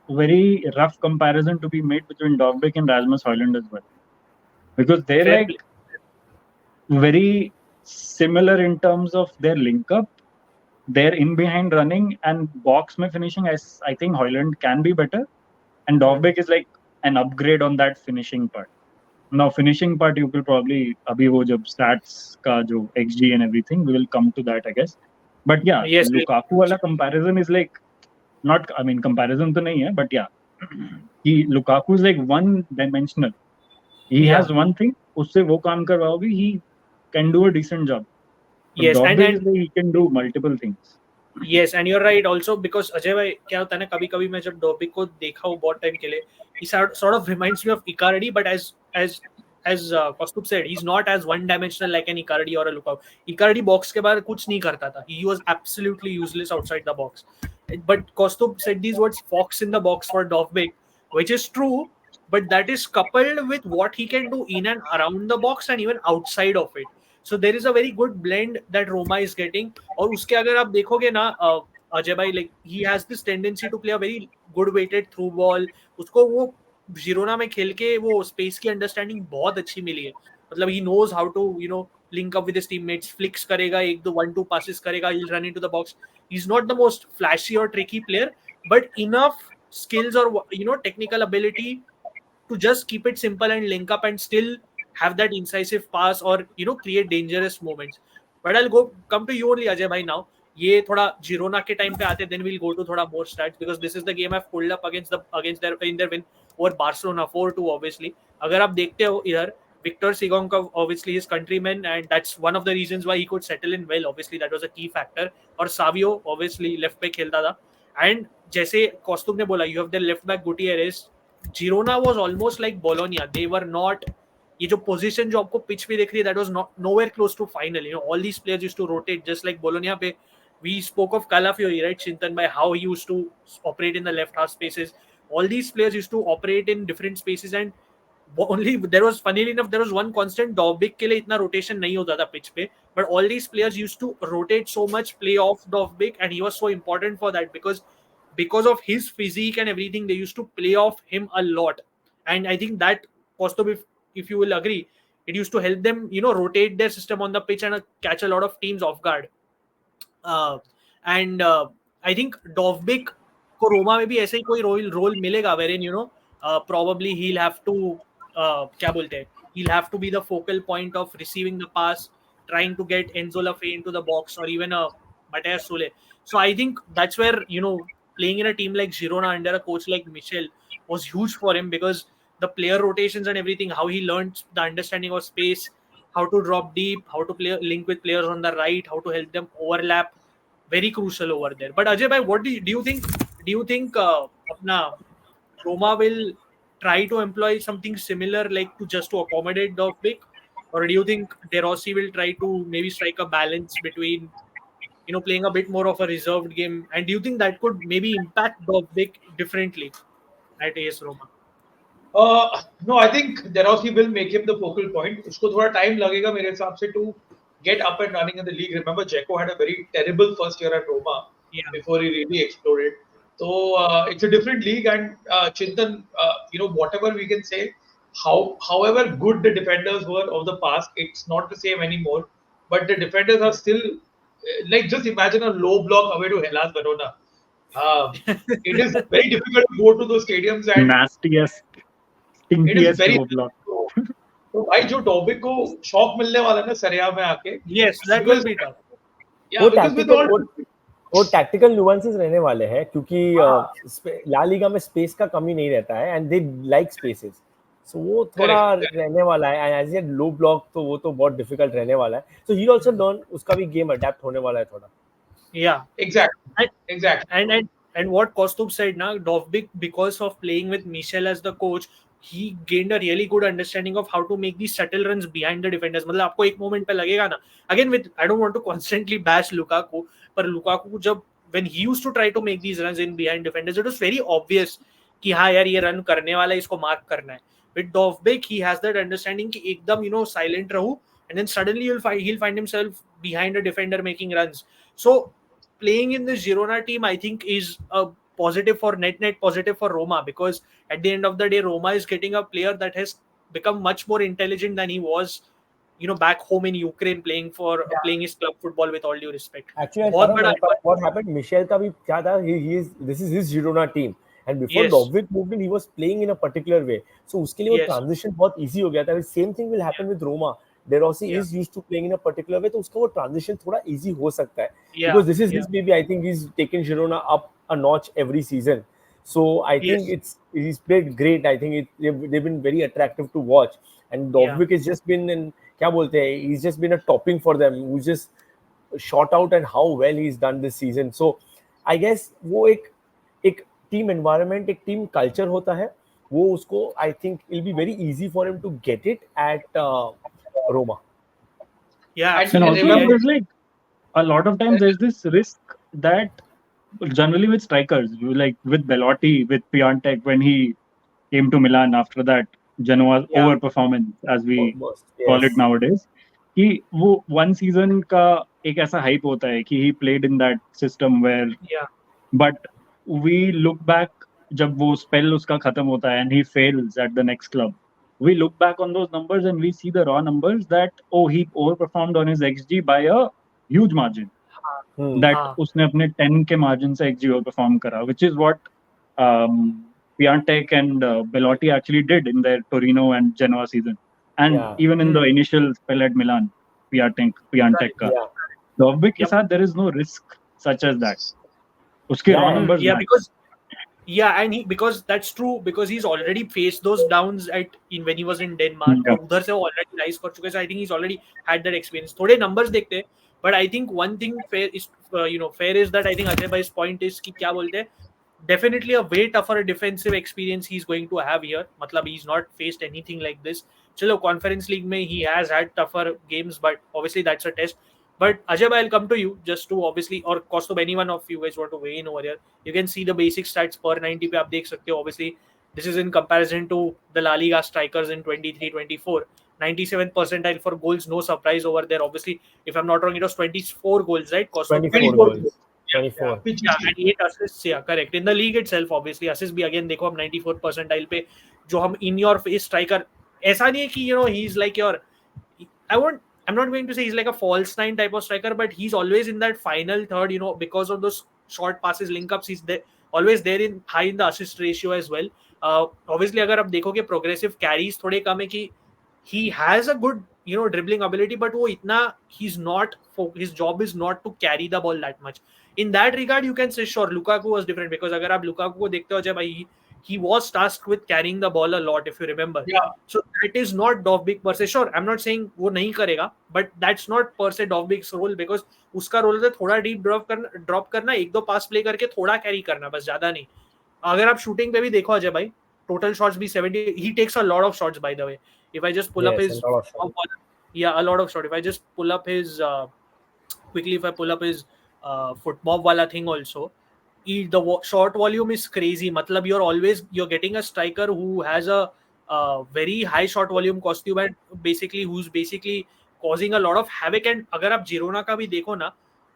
very rough comparison to be made between Dovbyk and Rasmus Højlund as well, because they're Fair like play. very similar in terms of their link up, their in behind running and box में finishing. I think Højlund can be better, and Hmm. Dovbyk is like an upgrade on that finishing part. Now finishing part you will probably अभी वो जब stats का जो XG and everything we will come to that I guess. But yeah, Yes. Lukaku वाला comparison is like not, I mean comparison तो नहीं है, but yeah, he Lukaku is like one dimensional. He Yeah. has one thing, उससे वो काम करवाओगे, he can do a decent job. But Yes. Dovbyk And is like he can do multiple things. yes, and you're right also because Ajay भाई क्या होता है ना कभी कभी मैं जब डॉबिक को देखा हूँ बहुत टाइम के लिए he sort of reminds me of Icardi but as Kaustubh said he's not as one dimensional like an Icardi or a Lukaku. Icardi box के बाहर कुछ नहीं करता था, he was absolutely useless outside the box, but Kaustubh said these words fox in the box for Dovbyk, which is true, but that is coupled with what he can do in and around the box and even outside of it. So there is a very good blend that Roma is getting. और उसके अगर आप देखोगे ना अजय भाई like he has this tendency to play a very good weighted through ball. उसको वो Girona में खेल के वो स्पेस की अंडरस्टैंडिंग बहुत अच्छी मिली है. मतलब he knows how to link up with his teammates, flicks करेगा, एक दो 1-2 पासेस करेगा, he will run into the box. He is not the most flashy और tricky player but enough skills or technical ability to just keep it simple and link up and still have that incisive pass or create dangerous moments. But I'll go come to you only Ajay bhai now. ये थोड़ा Girona के time पे आते, then we'll go to थोड़ा more stats because this is the game I've pulled up against their in their win over Barcelona 4-2 obviously. अगर आप देखते हो इधर Victor Sigonkov obviously his countryman and that's one of the reasons why he could settle in well, obviously that was a key factor. और Savio obviously left पे खेलता था and जैसे कौस्तुभ ने बोला you have their left back Gutierrez. Girona was almost like Bologna. They were not. ये जो position जो आपको पिच पे दिख रही है that was not nowhere close to final. All these players used to rotate just like Bologna पे. We spoke of Calafiori, right, Chintan, by how he used to operate in the left half spaces. All these players used to operate in different spaces and only there was funnily enough there was one constant. Dovbyk के लिए इतना rotation नहीं होता था pitch पे, but all these players used to rotate so much, play off Dovbyk, and he was so important for that because of his physique and everything they used to play off him a lot. And I think that Kostov, if you will agree, it used to help them rotate their system on the pitch and catch a lot of teams off guard. And I think Dovbyk को रोमा में भी ऐसे ही कोई role मिलेगा wherein probably he'll have to क्या बोलते हैं, he'll have to be the focal point of receiving the pass, trying to get Enzo Lafay into the box or even Matthias Sule. So I think that's where playing in a team like Girona under a coach like Michel was huge for him because the player rotations and everything, how he learned the understanding of space, how to drop deep, how to play link with players on the right, how to help them overlap very crucial over there. But Ajay bhai, what do you think? Do you think apna Roma will try to employ something similar, like to accommodate Dovbyk, or do you think De Rossi will try to maybe strike a balance between playing a bit more of a reserved game, and do you think that could maybe impact Dovbyk differently at AS Roma? No, I think De Rossi will make him the focal point. उसको थोड़ा time लगेगा मेरे हिसाब से to get up and running in the league. Remember, Dzeko had a very terrible first year at Roma Yeah. before he really exploded. So it's a different league, and Chintan, whatever we can say, however good the defenders were of the past, it's not the same anymore. But the defenders are still like, just imagine a low block away to Hellas Verona. It is very difficult to go to those stadiums, and Nastiest, it is stinkiest very low block. तो भाई जो डॉबिक को shock मिलने वाला है ना सरिया में आके, Yes, that will be tough. yeah, because with all वो टैक्टिकल नुआंसेस रहने वाले हैं, क्योंकि ला लीगा में स्पेस का कमी नहीं रहता है, and they like spaces, so वो थोड़ा रहने वाला है. And as a low block तो वो तो बहुत डिफिकल्ट रहने वाला है. सो ही आल्सो लर्न, उसका भी गेम अडैप्ट होने वाला है थोड़ा. Yeah, exactly. And what Kaustubh said, na, Dovbyk, because of playing with Michel as the coach, he gained a really good understanding of how to make these subtle runs behind the defenders. मतलब आपको एक moment पे लगेगा ना, again with, I don't want to constantly bash Lukaku, पर Lukaku जब when he used to try to make these runs in behind defenders, it was very obvious कि हाँ यार ये run करने वाला है, इसको mark करना है. With Dovbyk, he has that understanding कि एकदम silent रहूँ, and then suddenly he'll find himself behind a defender making runs. So playing in this Girona team, I think, is a positive for net positive for Roma, because at the end of the day, Roma is getting a player that has become much more intelligent than he was, back home in Ukraine playing his club football, with all due respect. Actually, what happened, Michel का भी क्या था, this is his Girona team, and before Dovbyk moved in, he was playing in a particular way, so उसके लिए वो transition बहुत easy हो गया था. Same thing will happen with Roma. De Rossi is used to playing in a particular way, तो उसका वो transition थोड़ा easy हो सकता है, because this is his baby. I think he's taken Girona up a notch every season, so I think he's played great. I think they've been very attractive to watch, and Dovbyk has just been क्या बोलते हैं, he's just been a topping for them, who's just shot out and how well he's done this season. So I guess वो एक team environment, एक team culture होता है, वो उसको I think it'll be very easy for him to get it at Roma. Yeah, and also there's like a lot of times there's this risk that generally with strikers, like with Belotti, with Piontek, when he came to Milan after that Genoa's overperformance, as we call it nowadays, कि वो one season का एक ऐसा hype होता है कि he played in that system where, but we look back जब वो spell उसका खत्म होता है and he fails at the next club, we look back on those numbers and we see the raw numbers that he overperformed on his XG by a huge margin. That उसने अपने 10 के margin से XG overperform करा, which is what Piontek and Belotti actually did in their Torino and Genoa season, and even in the initial spell at Milan, Piontek का. Dovbyk के साथ there is no risk such as that. उसके raw numbers. Because that's true, because he's already faced those downs when he was in Denmark. उधर से वो already rise कर चुके हैं, so I think he's already had that experience. थोड़े numbers देखते हैं, but I think one thing fair is that I think Ajay bhai's point is कि क्या बोलते हैं, definitely a way tougher defensive experience he's going to have here. मतलब he's not faced anything like this. चलो Conference League में he has had tougher games, but obviously that's a test. But Ajay bhai, I'll come to you just to obviously, or Kaustubh, any one of you guys want to weigh in over here. You can see the basic stats per 90 पे आप देख सकते हो. Obviously, this is in comparison to the La Liga strikers in 23-24. 97th percentile for goals, no surprise over there. Obviously, if I'm not wrong, it was 24 goals, right? 24 goals. 24. And 8 assists, correct. In the league itself, obviously, assists भी again देखो हम 94th percentile पे, जो हम in your face striker, ऐसा नहीं है कि he's like your, I'm not going to say he's like a false nine type of striker, but he's always in that final third, because of those short passes, link ups, he's there, always there in high in the assist ratio as well. Obviously, अगर आप देखोगे progressive carries थोड़े कम है कि he has a good, dribbling ability, but वो इतना, his job is not to carry the ball that much. In that regard, you can say sure Lukaku was different, because अगर आप Lukaku को देखते हो जब he was tasked with carrying the ball a lot, if you remember. Yeah. So that is not Dovbyk per se. Sure, I'm not saying वो नहीं करेगा, but that's not per se Dovbyk's role, because उसका role है थोड़ा deep drop करना, एक दो पास play करके थोड़ा कैरी करना, बस ज्यादा नहीं. अगर आप शूटिंग पे भी देखो अजय भाई, total shots भी 70, he takes a lot of shots, by the way. If I just pull up his a lot of shots. Yeah, a lot of shots. If I just pull up his quickly, if I pull up his foot mob wala thing also, the shot volume is crazy. Matlab you're getting a striker who has a very high shot volume costume, and who's basically causing a lot of havoc. And agar aap Girona ka bhi dekho na,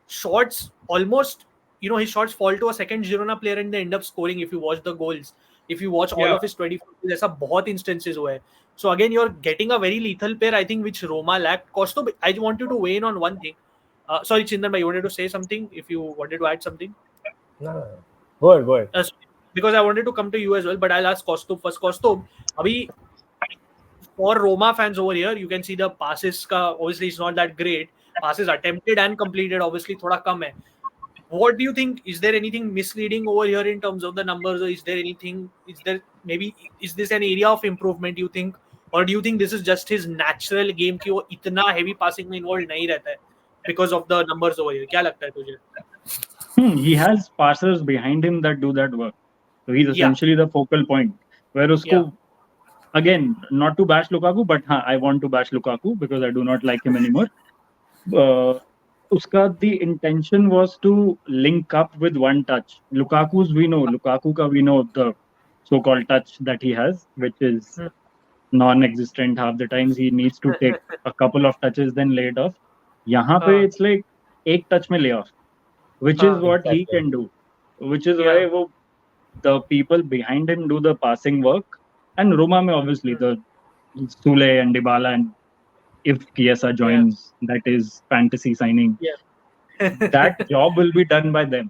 shots almost, his shots fall to a second Girona player and they end up scoring. If you watch the goals, if you watch all of his 24 goals, ऐसा बहुत instances हुए हैं. So again, you're getting a very lethal pair, I think, which Roma lacked. Kaustubh, I want you to weigh in on one thing. Sorry, Chintan, you wanted to say something? If you wanted to add something? No. Go ahead. Because I wanted to come to you as well, but I'll ask Kaustubh first. Kaustubh, abhi, for Roma fans over here, you can see the passes obviously it's not that great. Passes attempted and completed obviously thoda kam hai. What do you think? Is there anything misleading over here in terms of the numbers, or is this an area of improvement, you think? Or do you think this is just his natural game कि वो इतना heavy passing में involved नहीं रहता है because of the numbers over here? क्या लगता है तुझे? He has passers behind him that do that work. So he's essentially the focal point. Where usko, again, not to bash Lukaku, but I want to bash Lukaku because I do not like him anymore. The intention was to link up with one touch. Lukaku ka we know the so-called touch that he has, which is non-existent half the times. He needs to take a couple of touches, then lay it off. Yahan pe it's like ek touch mein lay off, which is what he can do. Which is why the people behind him do the passing work. And Roma mein obviously the Soule and Dybala, and if Chiesa joins, that is fantasy signing. That job will be done by them.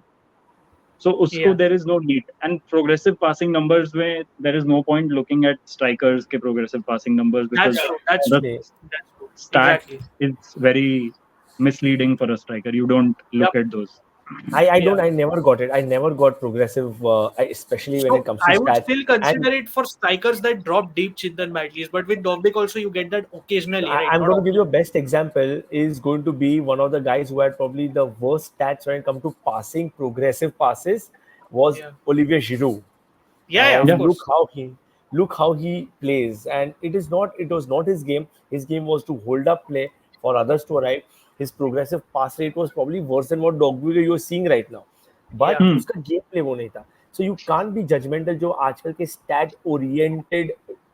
So usko there is no need. And progressive passing numbers where there is no point looking at strikers ke progressive passing numbers, because that's the stat is very misleading for a striker. You don't look at those. I never got it. I never got progressive, especially when it comes to stats. I would still consider it for strikers that drop deep, Chintan, at least. But with Dovbyk also, you get that occasionally. Right? I'm going to give you a best example. Is going to be one of the guys who had probably the worst stats when it comes to passing, progressive passes, was Olivier Giroud. Look how he plays, and it was not his game. His game was to hold up play for others to arrive. His progressive pass rate was probably worse than what Dovbyk you're seeing right now. But uska game play wo nahi tha. So you can't be judgmental jo aajkal ke stat oriented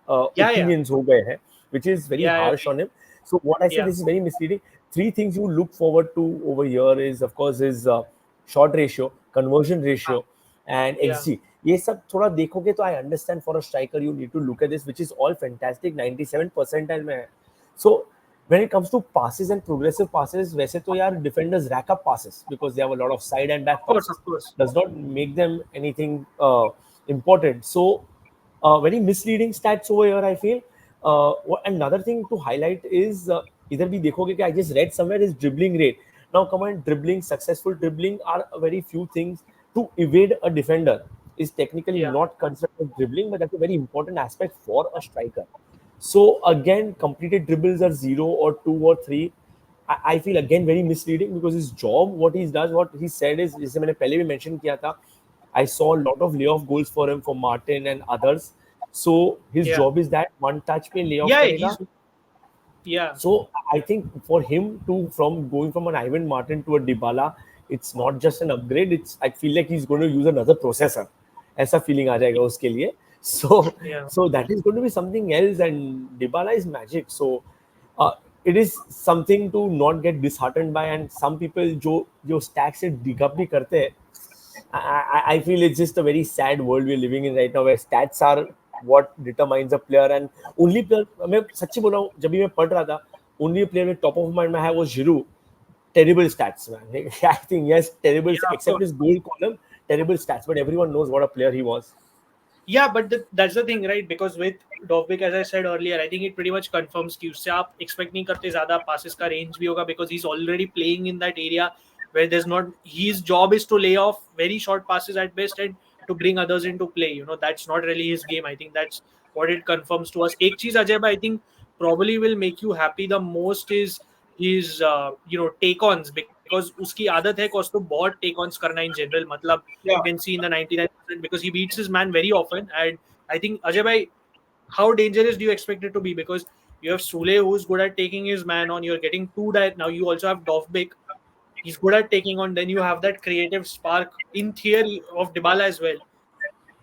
opinions ho gaye hain, which is very harsh on him. So what I say, this is very misleading. 3 things you look forward to over here is, of course, his shot ratio, conversion ratio, and XG. ये सब थोड़ा देखोगे तो I understand for a striker you need to look at this, which is all fantastic. 97 percentile में है. So when it comes to passes and progressive passes, वैसे तो यार defenders rack up passes because they have a lot of side and back passes. Of course. Does not make them anything important. So very misleading stats over here, I feel. Another thing to highlight is इधर भी देखोगे कि I just read somewhere is dribbling rate. Now come on, successful dribbling are very few things. To evade a defender is technically not considered dribbling, but that's a very important aspect for a striker. So again, completed dribbles are 0 or 2 or 3. I feel again very misleading because his job, what he said is, जैसे मैंने पहले भी mention किया था, I saw a lot of layoff goals for him, for Martin and others. So his job is that one touch पे layoff करेगा. So I think for him from going from an Ivan Martin to a Dybala, it's not just an upgrade. I feel like he's going to use another processor. ऐसा feeling आ जाएगा उसके लिए. So that is going to be something else, and Dybala is magic. So it is something to not get disheartened by. And some people जो stats से dig up भी करते हैं, I feel it's just a very sad world we're living in right now, where stats are what determines a player. And only player, मैं सच्ची बोल रहा हूँ, जब भी मैं पढ़ रहा था, only player में top of mind में है वो Giroud. Terrible stats, man. I think terrible, except his goal column, terrible stats. But everyone knows what a player he was. Yeah, but that's the thing, right? Because with Dovbyk, as I said earlier, I think it pretty much confirms कि उससे आप expect नहीं करते ज़्यादा passes का range भी होगा, because he's already playing in that area where there's not. His job is to lay off very short passes at best, and to bring others into play. That's not really his game. I think that's what it confirms to us. Ek cheez Ajay bhai, I think probably will make you happy the most is his take-ons, because उसकी आदत है Kaustubh बहुत take-ons करना in general. मतलब Yeah, you can see in the 99%, because he beats his man very often. And I think Ajay bhai, how dangerous do you expect it to be? Because you have Soule, who's good at taking his man on. You're getting two that now. You also have Dovbyk. He's good at taking on. Then you have that creative spark in theory of Dybala as well.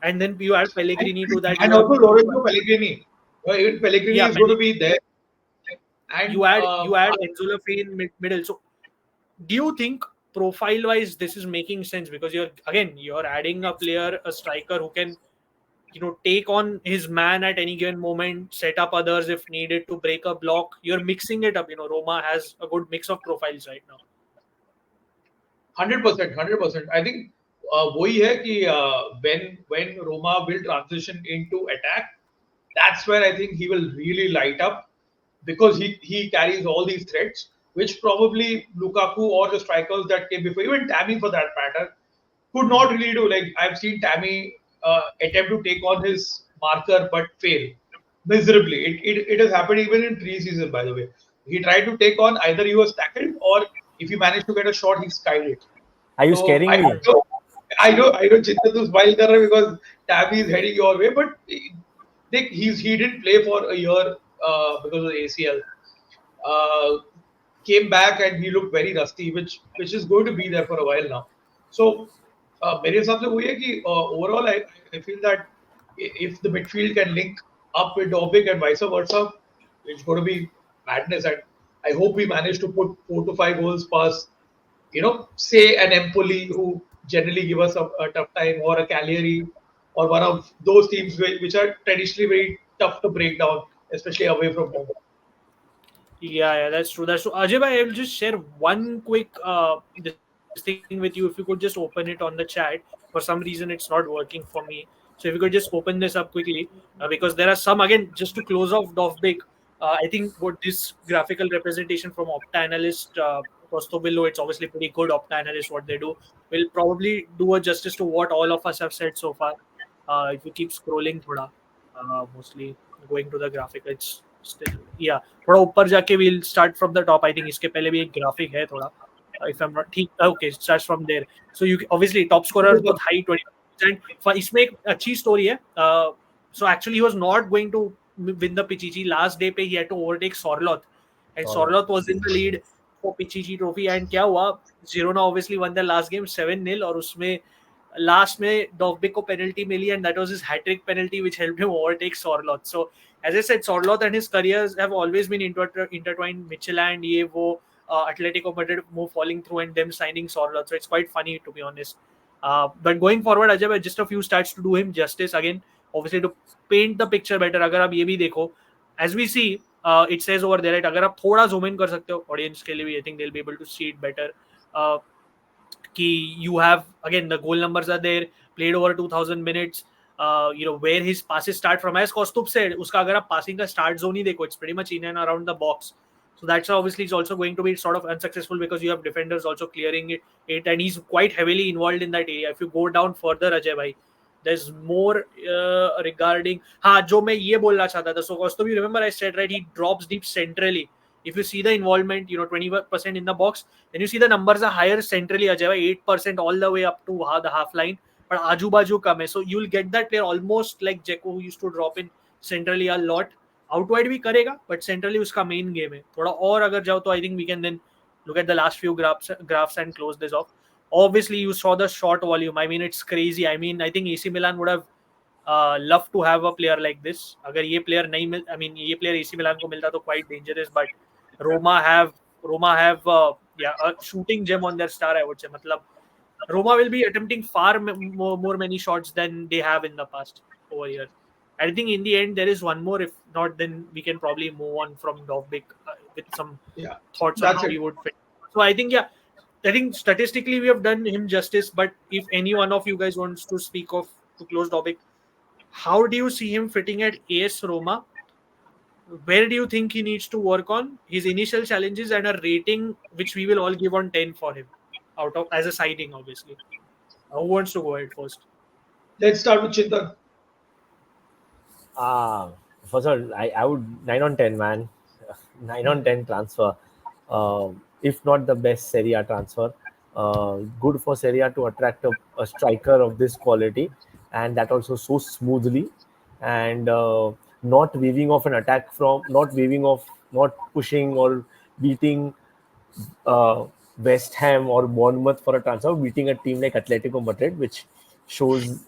And then you add Pellegrini to that. and You have, also Lorenzo Pellegrini. Even Pellegrini yeah, is going to be there, you and add Enzo Lafay in middle. So do you think profile wise this is making sense? Because you're adding a player, a striker who can take on his man at any given moment, set up others if needed to break a block. You're mixing it up. Roma has a good mix of profiles right now. 100%, 100%. I think वही है कि when Roma will transition into attack, that's where I think he will really light up, because he carries all these threats, which probably Lukaku or the strikers that came before, even Tammy for that matter, could not really do. Like I've seen Tammy attempt to take on his marker but fail miserably. It has happened even in pre-season, by the way. He tried to take on, either he was tackled, or if he managed to get a shot, he skied it. Are you So scaring I me? know, I know, Chintan to smile kar raha hai because Tabby is heading your way, but he didn't play for a year because of the ACL. Uh, Came back and he looked very rusty, which is going to be there for a while now. So मेरे हिसाब से वही है कि overall I feel that if the midfield can link up with Dovbyk and vice versa, it's going to be madness. And I hope we manage to put 4 to 5 goals past, say an Empoli, who generally give us a tough time, or a Cagliari, or one of those teams which are traditionally very tough to break down, especially away from home. Yeah, that's true. That's true. Ajay bhai, I will just share one quick this thing with you. If you could just open it on the chat. For some reason, it's not working for me. So if you could just open this up quickly, because there are some, again, just to close off Dovbyk. I think what this graphical representation from Opta Analyst, Costo below, it's obviously pretty good Opta Analyst what they do. Will probably do a justice to what all of us have said so far. If you keep scrolling, thoda, mostly going to the graphic, it's still, yeah, थोड़ा ऊपर जाके we'll start from the top. I think इसके पहले भी एक graphic है थोड़ा, if I'm not ठीक, okay, it starts from there. So you obviously top scorer बहुत high 20%. इसमें एक अच्छी story है. So actually he was not going to win the Pichichi. Last day पे he had to overtake Sorloth, and Sorloth was in the lead for Pichichi trophy. And क्या हुआ, Girona obviously won the last game 7-0, और उसमें last में Dovbyk को penalty milli, and that was his hat-trick penalty which helped him overtake Sorloth. So as I said, Sorloth and his careers have always been intertwined. Michel and ये वो Atletico Madrid move falling through and them signing Sorloth. So it's quite funny, to be honest. But going forward, Ajay, just a few stats to do him justice. Again, obviously to paint the picture better, अगर आप ये भी देखो, as we see, it says over there, right? अगर आप थोड़ा zoom in कर सकते हो audience के लिए भी, I think they'll be able to see it better. कि you have, again, the goal numbers are there, played over 2000 minutes, where his passes start from, as Kaustubh said, uska agar aap passing ka start zone hi dekho, it's pretty much in and around the box. So that's obviously it's also going to be sort of unsuccessful, because you have defenders also clearing it, and he's quite heavily involved in that area. If you go down further, Ajay bhai, there's more regarding, jo main ye bolna chahta tha. So Kaustubh, you remember I said, right, he drops deep centrally. If you see the involvement, 20% in the box, then you see the numbers are higher centrally, Ajay, 8% all the way up to the half line, but Aju Baju come hai. So you'll get that player almost like Dzeko, who used to drop in centrally a lot. Out wide bhi karega, but centrally uska main game hai. Thoda aur agar jao, to I think we can then look at the last few graphs and close this off. Obviously, you saw the shot volume. I mean, it's crazy. I mean, I think AC Milan would have loved to have a player like this. Agar ye player nahi mil, I mean, ye player AC Milan ko milta to quite dangerous, but Roma have a shooting gem on their star, I would say. Matlab, Roma will be attempting far more many shots than they have in the past over here. I think in the end there is one more. If not, then we can probably move on from Dovbyk with some thoughts on how he would fit. So I think statistically we have done him justice. But if any one of you guys wants to speak of to close Dovbyk, how do you see him fitting at AS Roma? Where do you think he needs to work on his initial challenges, and a rating which we will all give on 10 for him, out of as a signing, obviously? Who wants to go ahead first? Let's start with Chintan. First of all, I would 9 on 10, man. 9 on 10 transfer. If not the best Serie A transfer. Good for Serie A to attract a striker of this quality, and that also so smoothly, and not weaving off an attack from, not weaving off, not pushing or beating uh, West Ham or Bournemouth for a transfer, beating a team like Atletico Madrid, which shows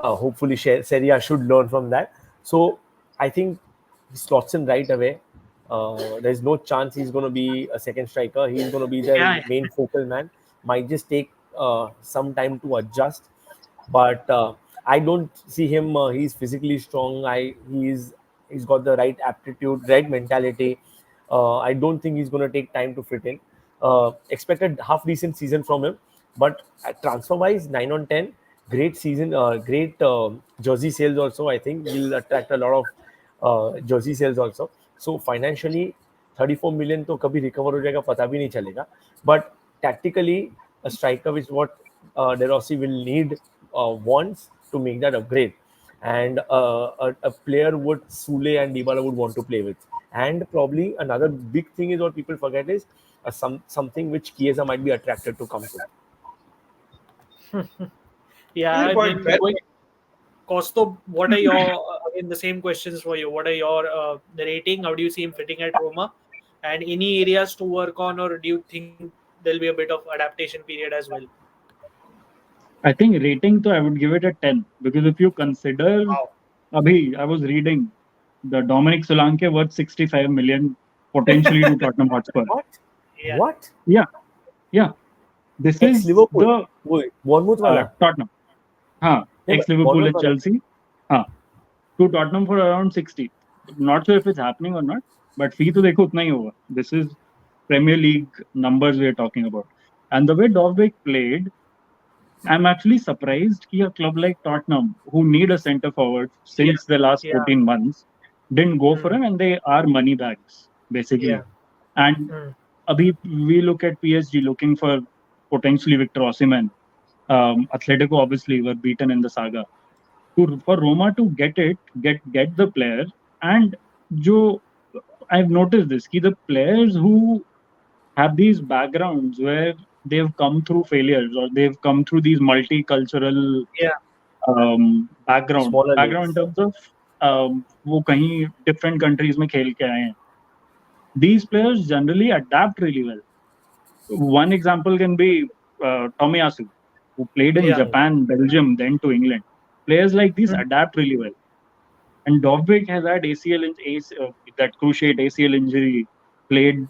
hopefully Serie A should learn from that. So I think he slots in right away. There's no chance he's going to be a second striker. He's going to be their Yeah, main focal man. Might just take some time to adjust, but I don't see him. He's physically strong. He's got the right aptitude, right mentality. I don't think he's going to take time to fit in. Expected half decent season from him, but at transfer wise, 9 on 10. Great season, great jersey sales also. I think will attract a lot of jersey sales also. So financially, 34 million तो कभी recover हो जाएगा पता भी नहीं चलेगा. But tactically, a striker is what De Rossi will need, wants to make that upgrade, and a player would Soule and Dybala would want to play with. And probably another big thing is what people forget is something which Chiesa might be attracted to come to. yeah. Good I point. mean, Kaustubh, what are your again the same questions for you? What are your the rating? How do you see him fitting at Roma? And any areas to work on, or do you think there'll be a bit of adaptation period as well? I think rating, so I would give it a 10 because if you consider, Wow. Abhi, I was reading the Dominic Solanke worth 65 million potentially to Tottenham Hotspur. What? Yeah. What? Yeah, yeah. This Ex is Liverpool. the Wait, Bournemouth wala. Tottenham. Yeah, Ex but Liverpool Bournemouth and wala. Chelsea. To Tottenham for around 60. Not sure if it's happening or not, but fee to dekho utna hi hoga. This is Premier League numbers we are talking about. And the way Dovbyk played, I'm actually surprised that a club like Tottenham, who need a centre forward Yeah. since the last Yeah. 14 months, didn't go for Hmm. him, and they are money bags, Yeah. basically. And Hmm. abhi we look at PSG looking for potentially Victor Osimhen. Atletico obviously were beaten in the saga. For Roma to get the player, and jo, I've noticed this, ki the players who have these backgrounds where they've come through failures or they've come through these multicultural Yeah. Smaller background in leagues. terms of वो कहीं different countries में खेल के आए हैं. These players generally adapt really well. One example can be Tomiyasu, who played in Yeah. Japan, Belgium, then to England. Players like these Hmm. adapt really well. And Dovbyk has had that cruciate ACL injury, played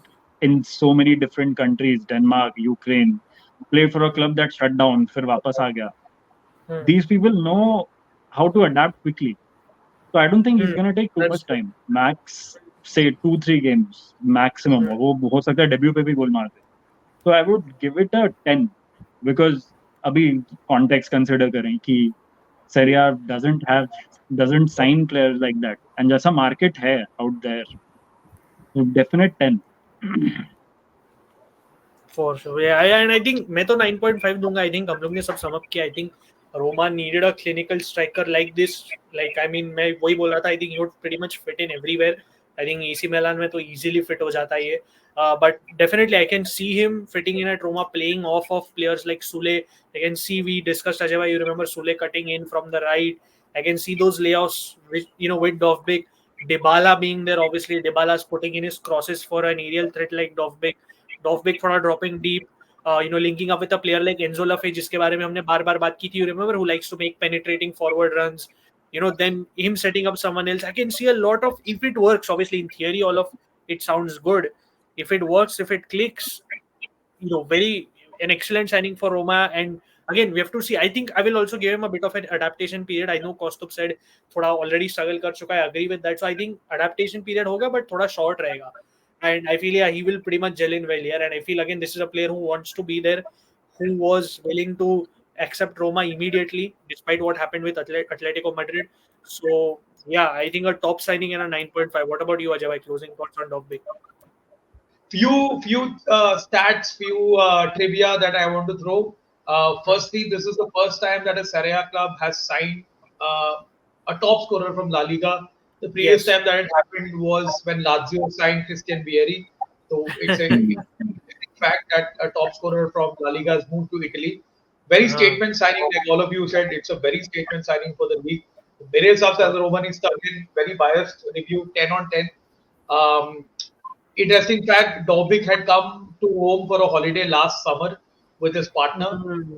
in so many different countries, Denmark, Ukraine, played for a club that shut down, फिर वापस आ गया. Hmm. These people know how to adapt quickly. So I don't think he's Hmm. going to take too That's much true. time. Max, say 2-3 games maximum. Hmm. वो हो सकता है debut पे भी goal मार दे. So I would give it a 10 because अभी context consider करें कि Serie A doesn't sign players like that, and जैसा market है out there, so definite 10. For sure. Yeah, and I think मैं तो 9.5 दूंगा. I think हम लोग ने सब sum up किया. I think Roma needed a clinical striker like this. Like I mean, मैं वही बोल रहा था. I think he would pretty much fit in everywhere. I think AC Milan में तो easily fit हो जाता है ये. But definitely I can see him fitting in at Roma, playing off of players like Soule. I can see, we discussed Ajay, you remember Soule cutting in from the right. I can see those layouts with with Dovbyk. Dybala being there, obviously Dybala's putting in his crosses for an aerial threat like Dovbyk. Dovbyk थोड़ा dropping deep, linking up with a player like Enzo Lafay, जिसके बारे में हमने बार-बार बात की थी. You remember, who likes to make penetrating forward runs. Then him setting up someone else. I can see a lot of, if it works, obviously in theory all of it sounds good. If it works, if it clicks, very an excellent signing for Roma. And again, we have to see. I think I will also give him a bit of an adaptation period. I know Kaustubh said थोड़ा already struggle कर चुका है. I agree with that. So I think adaptation period होगा, but थोड़ा short रहेगा. And I feel he will pretty much gel in well here. And I feel again this is a player who wants to be there, who was willing to accept Roma immediately, despite what happened with Atletico Madrid. So yeah, I think a top signing and a 9.5. What about you, Ajay? Closing thoughts on Dovbyk? Few stats, few trivia that I want to throw. Firstly, this is the first time that a Serie A club has signed a top scorer from La Liga. The previous Yes. time that it happened was when Lazio signed Christian Vieri. So it's a fact that a top scorer from La Liga has moved to Italy. Very statement signing, like all of you said, it's a very statement signing for the league. मेरे हिसाब से as a Romanista, again, very biased review, 10 on 10. Um, Interesting fact, Dovbyk had come to home for a holiday last summer with his partner.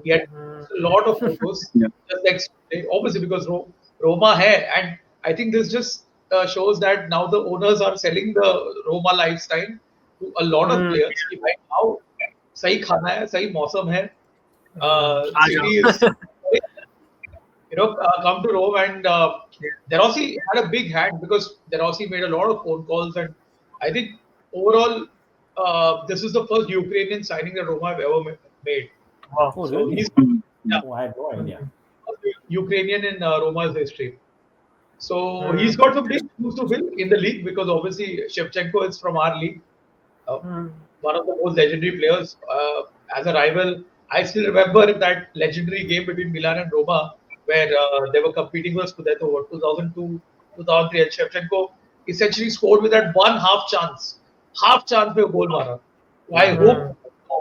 He had a lot of photos, Yeah. just like Soule, obviously because Roma hai, and I think this just shows that now the owners are selling the Roma lifestyle to a lot of players. कि भाई now सही खाना है, सही मौसम है, आ city जाओ. is come to Rome, and De Rossi had a big hand because De Rossi made a lot of phone calls, and I think overall this is the first Ukrainian signing that Roma have ever made. Oh, So really? he's Oh, I had no idea. Ukrainian in Roma's history. So he's got some big shoes to fill in the league because obviously Shevchenko is from our league. One of the most legendary players. As a rival, I still remember that legendary game between Milan and Roma where they were competing for Scudetto, 2002, 2003, and Shevchenko essentially scored with that one half chance में goal मारा. So I hope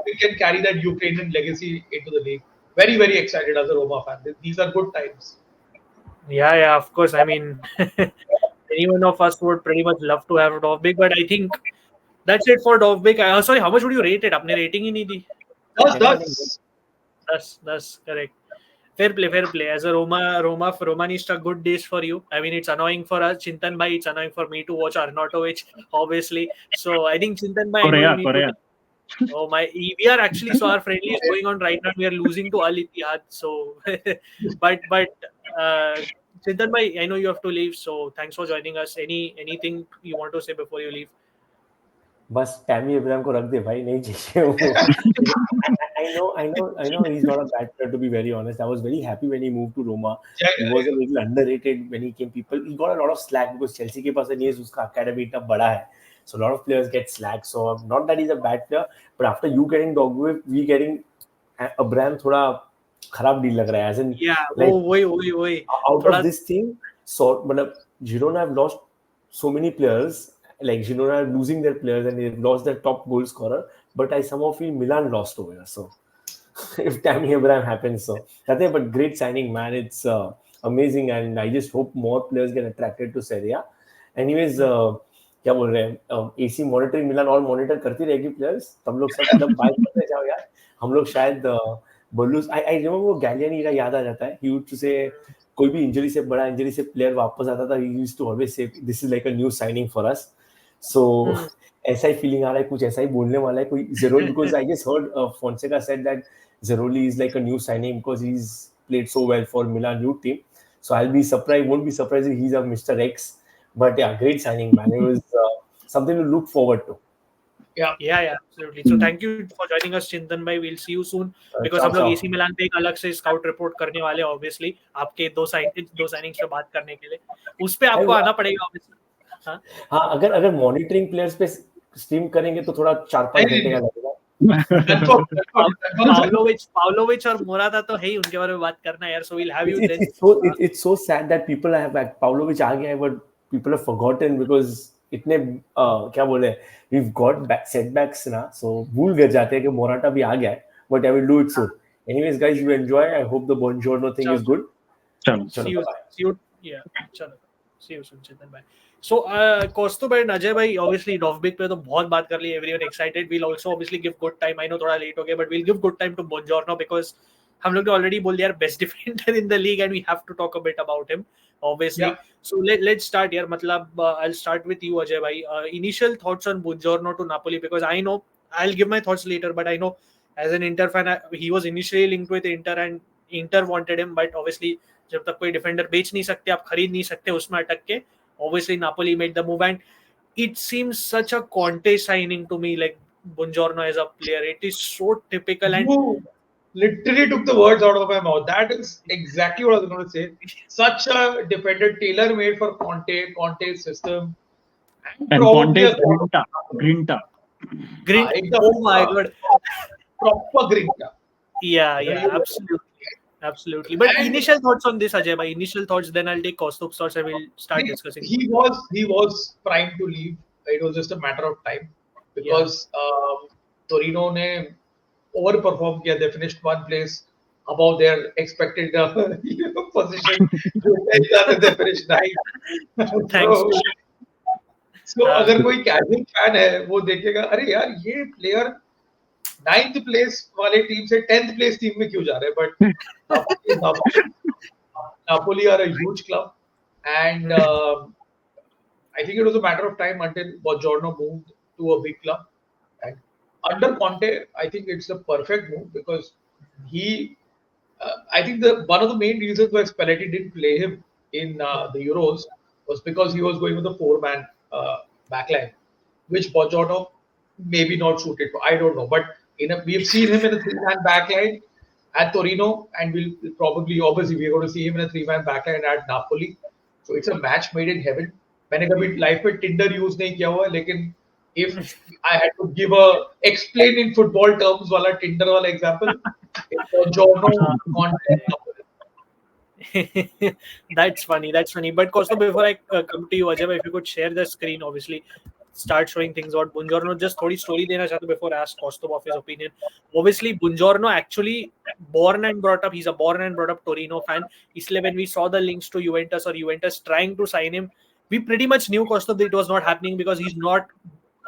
we can carry that Ukrainian legacy into the league. Very, very excited as a Roma fan. These are good times. Yeah, of course. I mean, any one of us would pretty much love to have Dovbyk, but I think that's it for Dovbyk. Sorry, how much would you rate it? आपने rating ही नहीं दी. That's correct. Fair play. As a Romanista, good days for you. I mean, it's annoying for us, Chintan bhai. It's annoying for me to watch Arnautovic, obviously. So I think Chintan bhai, I know you need Korea. to. Oh my! We are actually, so our friendly is going on right now. We are losing to Al Ittihad. So, but Chintan bhai, I know you have to leave. So thanks for joining us. Anything you want to say before you leave? बस Tammy Abraham को रख दे भाई, नहीं चाहिए वो. I know he's not a bad player, to be very honest. I was very happy when he moved to Roma. He was a little underrated when he came. He got a lot of slack because Chelsea के पास नहीं है, उसका academy इतना बड़ा है. So a lot of players get slack. So not that he's a bad player, but after you getting Dogway, we getting Abraham थोड़ा खराब deal लग रहा है. As in, like, वही. Out of this team, so मतलब Girona have lost so many players. Like Girona are losing their players and they've lost their top goal scorer. But I somehow feel Milan lost over here. So if Tammy Abraham happens, so that's it. But great signing, man. It's amazing, and I just hope more players get attracted to Serie A. Anyways, क्या बोल रहे हैं? AC monitoring Milan all monitor करती रहेगी players. तब लोग सब मतलब बाय करते जाओ यार. हम लोग शायद बल्लूस. I remember वो गैलियानी का याद आ जाता है. He used to say कोई भी इंजरी से बड़ा इंजरी से प्लेयर वापस आता था. He used to always say this is like a new signing for us. So ऐसा ही फीलिंग आ रहा है, कुछ ऐसा ही बोलने वाला है कोई Zeroli, because I just heard Fonseca said that Zeroli is like a new signing because he's played so well for Milan youth team. So won't be surprised if he's a Mr. X. But yeah, great signing, man. It was something to look forward to. Yeah, absolutely. So thank you for joining us, Chintan bhai. We'll see you soon because हम लोग AC Milan पे एक अलग से scout report करने वाले हैं, obviously आपके दो साइनिंग्स पे बात करने के लिए. उस पे आपको आना पड़ेगा obviously. हाँ, अगर मॉनिटरिंग प्लेयर्स पे स्ट्रीम करेंगे तो थोड़ा 4-5 घंटे का लगेगा. Pavlovic और मोराता तो है ही, उनके बारे में बात करना है यार. So we'll have you then. It's so sad that people have Pavlovic आ गया है, but people have forgotten because इतने क्या बोले, we've got setbacks ना, so भूल गए जाते हैं कि मोराटा भी आ गया है. But I will do it soon. Anyways, guys, you enjoy. I hope the Buongiorno thing is good. See you. Yeah, चलो. See you soon, Chintan bhai. So, Kaustubh and Ajay bhai, obviously Dovbyk पे तो बहुत बात कर ली. Everyone excited. We'll also obviously give good time. I know थोड़ा late हो गया, but we'll give good time to Buongiorno because हम लोग ने already बोल दिया best defender in the league and we have to talk a bit about him, obviously. Yeah. So let's start here. मतलब I'll start with you, Ajay bhai. Initial thoughts on Buongiorno to Napoli, because I know I'll give my thoughts later, but I know as an Inter fan, he was initially linked with Inter and Inter wanted him, but obviously जब तक कोई defender बेच नहीं सकते, आप खरीद नहीं सकते उसमें अटक के, obviously Napoli made the move and it seems such a Conte signing to me, like Buongiorno as a player. It is so typical and you literally took the words out of my mouth. That is exactly what I was going to say. Such a defender, tailor-made for Conte's system. And Conte's Grinta. Oh my God. Proper Grinta. Yeah, absolutely. But And initial thoughts on this, Ajay, bhai. Initial thoughts, then I'll take Kaustubh's thoughts and we'll start discussing. he was primed to leave. It was just a matter of time Yeah. because Torino ne overperformed. Yeah, they finished one place above their expected position. They finished ninth. Thanks so, to so uh, अगर कोई casual fan है वो देखेगा अरे यार ये player 9th place वाले team से 10th प्लेस टीम में क्यों जा रहे हैं but Napoli are a huge club, and I think it was a matter of time until Buongiorno moved to a big club. And under Conte, I think it's the perfect move because he, I think the one of the main reasons why Spalletti didn't play him in the Euros was because he was going with a four-man backline, which Buongiorno maybe not suited for. I don't know, but we've seen him in a three-man backline at Torino, and we'll probably, obviously, we're going to see him in a three-man backline at Napoli. So it's a match made in heaven. मैंने कभी life में Tinder use नहीं किया हुआ लेकिन if I had to give a explain in football terms वाला Tinder वाला example, it's Buongiorno, Conte, That's funny. But Costa, before I come to you, Ajay, if you could share the screen, obviously, start showing things out. Buongiorno, just थोड़ी story देना चाहता हूँ before I ask Costa of his opinion. Obviously, Buongiorno actually born and brought up. He's a born and brought up Torino fan. इसलिए when we saw the links to Juventus or Juventus trying to sign him, we pretty much knew Costa that it was not happening because he's not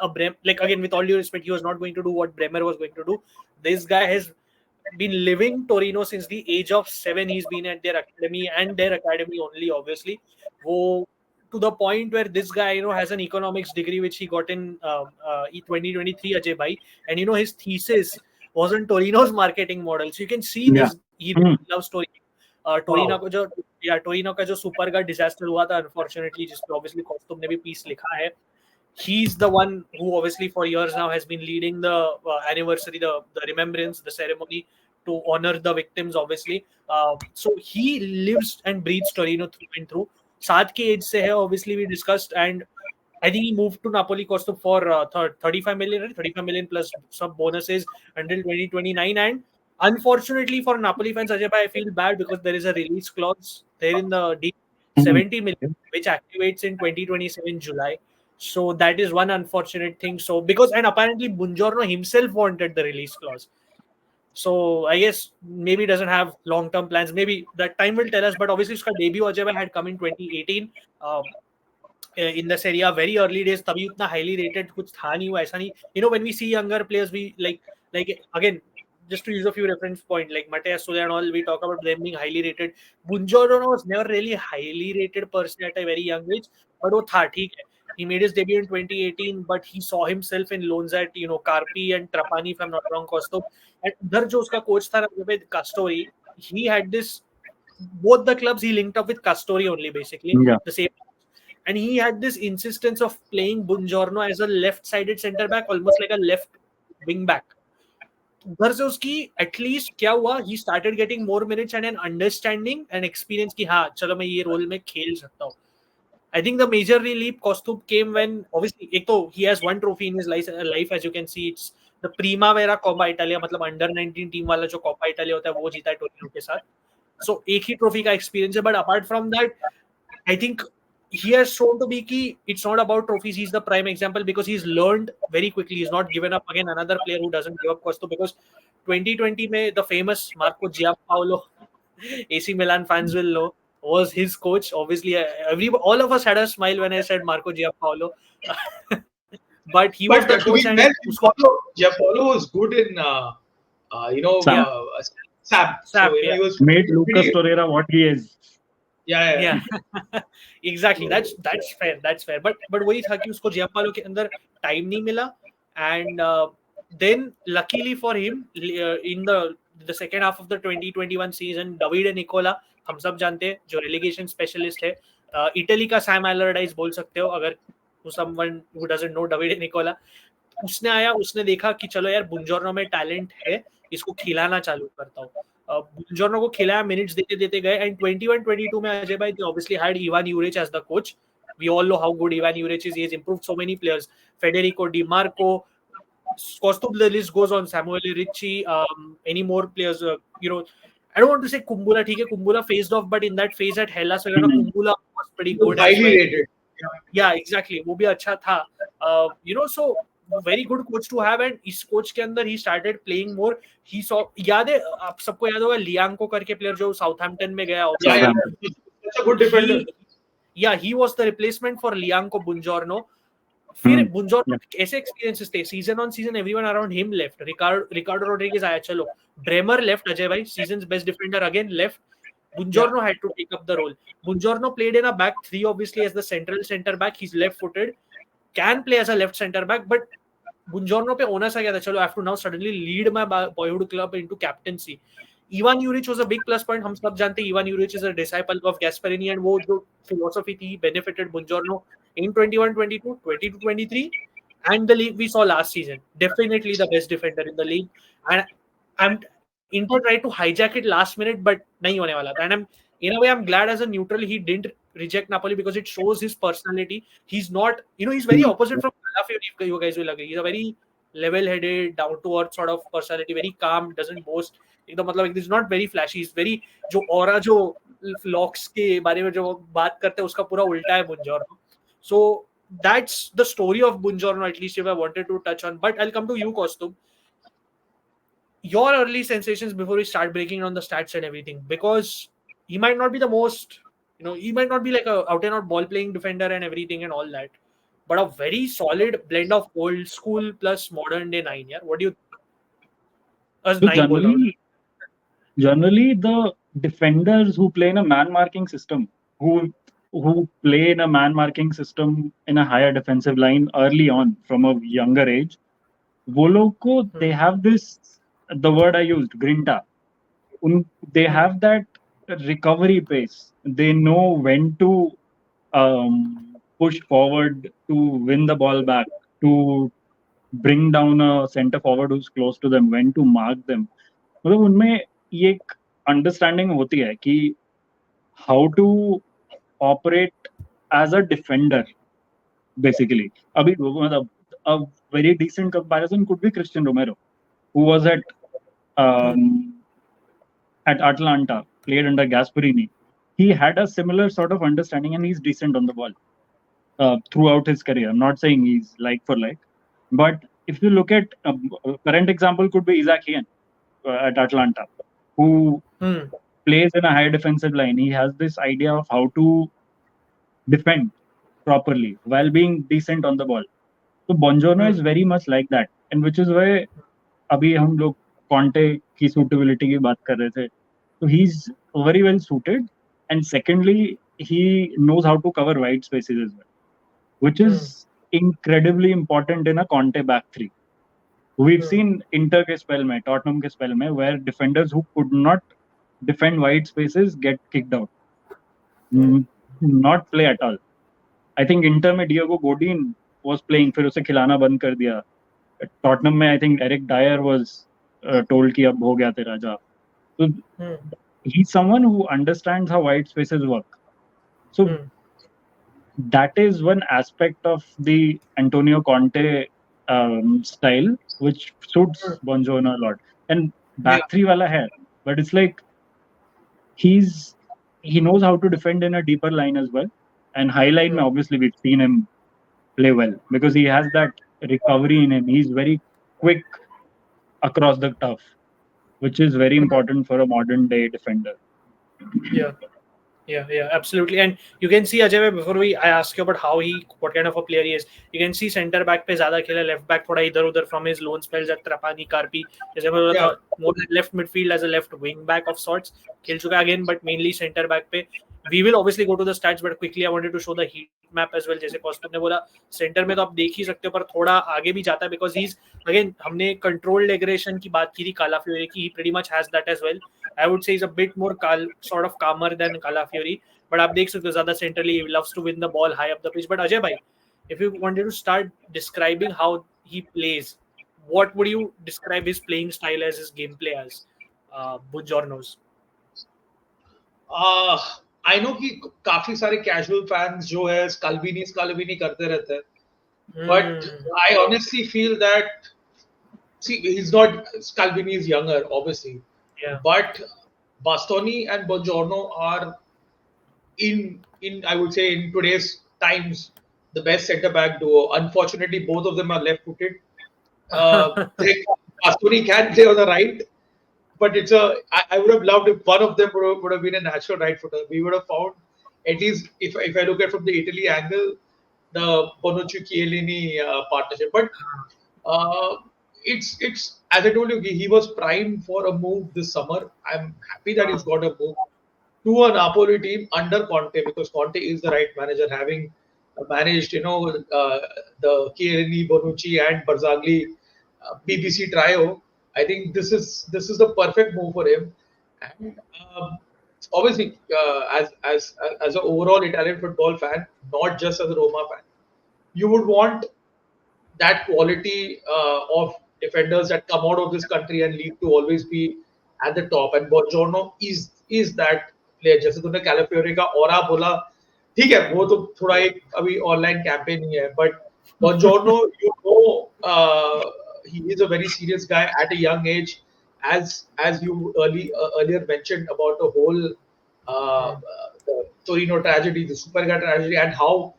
a like again with all due respect, he was not going to do what Bremer was going to do. This guy has been living Torino since the age of 7. He's been at their academy and their academy only, obviously. To the point where this guy, has an economics degree which he got in 2023, Ajay bhai, and his thesis was on Torino's marketing model. So you can see this. He loves Torino. Torino का जो super का disaster हुआ था unfortunately, जिसपे obviously Kaustubh ने भी piece लिखा है. He's the one who obviously for years now has been leading the anniversary, the remembrance, the ceremony to honor the victims, obviously. So he lives and breathes Torino through and through. 7 के age से है, obviously we discussed, and I think he moved to Napoli Costa for 35 million, right? 35 million plus some bonuses until 2029. And unfortunately for Napoli fans, Ajay, I feel bad because there is a release clause there in the deal, 70 million, which activates in 2027 July. So that is one unfortunate thing. So and apparently Buongiorno himself wanted the release clause. So I guess maybe doesn't have long-term plans. Maybe that time will tell us. But obviously, his debut Ajay had come in 2018 in the Serie A, very early days. तभी उतना highly rated कुछ था नहीं, वो ऐसा नहीं. When we see younger players, we like again, just to use a few reference point like Matthias Soler and all, we talk about them being highly rated. Buongiorno was never really highly rated person at a very young age, but वो था ठीक है. He made his debut in 2018, but he saw himself in loans at Carpi and Trapani, if I'm not wrong, Kaustubh. And उधर जो उसका coach था Castori, he had this, both the clubs he linked up with Castori only basically, the same. And he had this insistence of playing Buongiorno as a left-sided centre back, almost like a left wing back. उधर से उसकी at least क्या हुआ, he started getting more minutes and an understanding and experience कि हाँ चलो मैं ये role में खेल सकता हूँ. I think the major relief Kaustubh came when obviously he has one trophy in his life, as you can see. It's the Primavera Coppa Italia, मतलब under 19 team वाला जो Coppa Italia होता है वो जीता है Torino के साथ. So एक ही trophy का experience है, but apart from that, I think he has shown to be कि it's not about trophies. He's the prime example because he's learned very quickly. He's not given up. Again, another player who doesn't give up, Kaustubh, because 2020 में the famous Marco Giampaolo, AC Milan fans will know, was his coach. Obviously, all of us had a smile when I said Marco Giampaolo. But he was the coach. And Giampaolo was good in, Sam. So he was made Lucas Torreira what he is. Yeah. Exactly. That's fair. But वही था कि उसको Giampaolo के अंदर time नहीं मिला, and then luckily for him in the second half of the 2021 season, Davide Nicola, हम सब जानते हैं जो relegation specialist है, इटली का सैम एलरडाइस बोल सकते हो अगर someone who doesn't know Davide Nicola. उसने आया, उसने देखा कि चलो यार Buongiorno में टैलेंट है, इसको खिलाना चालू करता हूँ. Buongiorno को खिलाया, मिनट्स देते गए, and 21-22 में अजय भाई they obviously had Ivan Juric as the coach. We all know how good Ivan Juric is. He has improved so many players. Federico Di Marco, Kaustubh, the list goes on. Samuel Ricci, any more players? I don't want to say Kumbula. ठीक है, Kumbula phased off, but in that phase at Hellas, Kumbula was pretty He was good as highly well. rated. Yeah, exactly. वो भी अच्छा था. So very good coach to have, and इस coach के अंदर he started playing more. He saw, याद है आप सबको याद होगा लियांग को करके player जो Southampton में गया. Yeah, Southampton. such a good defender. He was the replacement for Lianco Buongiorno. फिर Buongiorno Yeah. ऐसे experiences थे. Season on season, everyone around him left. Ricardo Rodriguez आया, चलो. Bremer left, Ajay bhai, season's best defender again left. Buongiorno had to take up the role. Buongiorno played in a back three, obviously, as the central centre back. He's left-footed, can play as a left centre back, but Buongiorno पे onus आ गया था, चलो, I have to now suddenly lead my boyhood club into captaincy. Ivan Juric was a big plus point. हम सब जानते हैं Ivan Juric is a disciple of Gasperini, and वो जो philosophy थी benefited Buongiorno in 21-22, 22-23, and the league we saw last season. Definitely the best defender in the league, and Inter tried to hijack it last minute, but नहीं होने वाला था. And in a way, I'm glad as a neutral he didn't reject Napoli, because it shows his personality. He's not, he's very opposite from Calafiori, if you guys will agree. He's a very level-headed, down-to-earth sort of personality, very calm, doesn't boast. एकदम मतलब he's not very flashy. He's very, जो aura जो locks के बारे में जो बात करते हैं उसका पूरा उल्टा है Buongiorno. So that's the story of Buongiorno, at least if I wanted to touch on. But I'll come to you, Kaustubh. Your early sensations before we start breaking down the stats and everything, because he might not be the most, he might not be like a out and out ball playing defender and everything and all that, but a very solid blend of old school plus modern day nine. Yeah, what do you? As So nine generally, the defenders who play in a man marking system, who play in a man marking system in a higher defensive line early on from a younger age, वो लोग को they have this, the word I used, grinta. They have that recovery pace. They know when to push forward to win the ball back, to bring down a center forward who's close to them, when to mark them. मतलब उनमें ये एक understanding होती है कि how to operate as a defender basically. अभी मतलब a very decent comparison could be Christian Romero, who was at Atalanta, played under Gasperini. He had a similar sort of understanding, and he's decent on the ball throughout his career. I'm not saying he's like for like, but if you look at a current example, could be Isaac Hien at Atalanta, who plays in a high defensive line. He has this idea of how to defend properly while being decent on the ball. So Buongiorno is very much like that, and which is why अभी हम लोग Conte की suitability की बात कर रहे थे. So he's very well suited, and secondly, he knows how to cover wide spaces as well, which is incredibly important in a Conte back three. We've seen Inter के spell में, Tottenham के spell में, where defenders who could not defend wide spaces get kicked out, not play at all. I think Inter में Diego Godin was playing, फिर उसे खिलाना बंद कर दिया. Tottenham में I think Eric Dyer was told कि अब हो गया तेरा जा. So he's someone who understands how wide spaces work. So that is one aspect of the Antonio Conte style which suits Buongiorno a lot. And back three wala hai, but it's like he knows how to defend in a deeper line as well. And high line, obviously we've seen him play well because he has that recovery in him. He's very quick across the turf, which is very important for a modern day defender. Yeah, absolutely. And you can see, Ajay, before I ask you about what kind of a player he is, you can see center back पे ज़्यादा खेला, left back थोड़ा इधर उधर from his loan spells at Trapani, Carpi, जैसे मैं बोला था, more left midfield as a left wing back of sorts, खेल चुका again, but mainly center back पे. We will obviously go to the stats, but quickly I wanted to show the heat map as well. जैसे कौस्तुभ ने बोला, center में तो आप देख ही सकते हो, पर थोड़ा आगे भी जाता है because he's, again, हमने controlled aggression की बात की थी Calafiori की, he pretty much has that as well. I would say he's a bit more sort of calmer than Calafiori, but आप देख सकते हो ज़्यादा centrally, he loves to win the ball high up the pitch. But Ajay bhai, if you wanted to start describing how he plays, what would you describe his playing style as, his gameplay as, Buongiorno's? I know कि काफी सारे casual fans जो है स्कल्बिनी करते रहते हैं, but I honestly feel that see, he's not. Scalvini is younger, obviously, Yeah. but Bastoni and Buongiorno are in I would say in today's times the best centre back duo. Unfortunately, both of them are left-footed. Bastoni can play on the right, but I would have loved if one of them would have been a natural right footer. We would have found at least if I look at from the Italy angle, the Bonucci Chiellini partnership. But uh, it's as I told you, he was primed for a move this summer. I'm happy that he's got a move to a Napoli team under Conte because Conte is the right manager, having managed the Chiellini, Bonucci, and Barzagli BBC trio. I think this is the perfect move for him, and obviously as an overall Italian football fan, not just as a Roma fan, you would want that quality of defenders that come out of this country and lead to always be at the top. And Buongiorno is that player. जैसे तूने कैलाफियोरी का aura बोला, ठीक है, वो तो थोड़ा एक अभी ऑनलाइन कैंपेन ही है, but Buongiorno, he is a very serious guy at a young age, as you earlier mentioned about the whole the Torino tragedy, the Superga tragedy, and how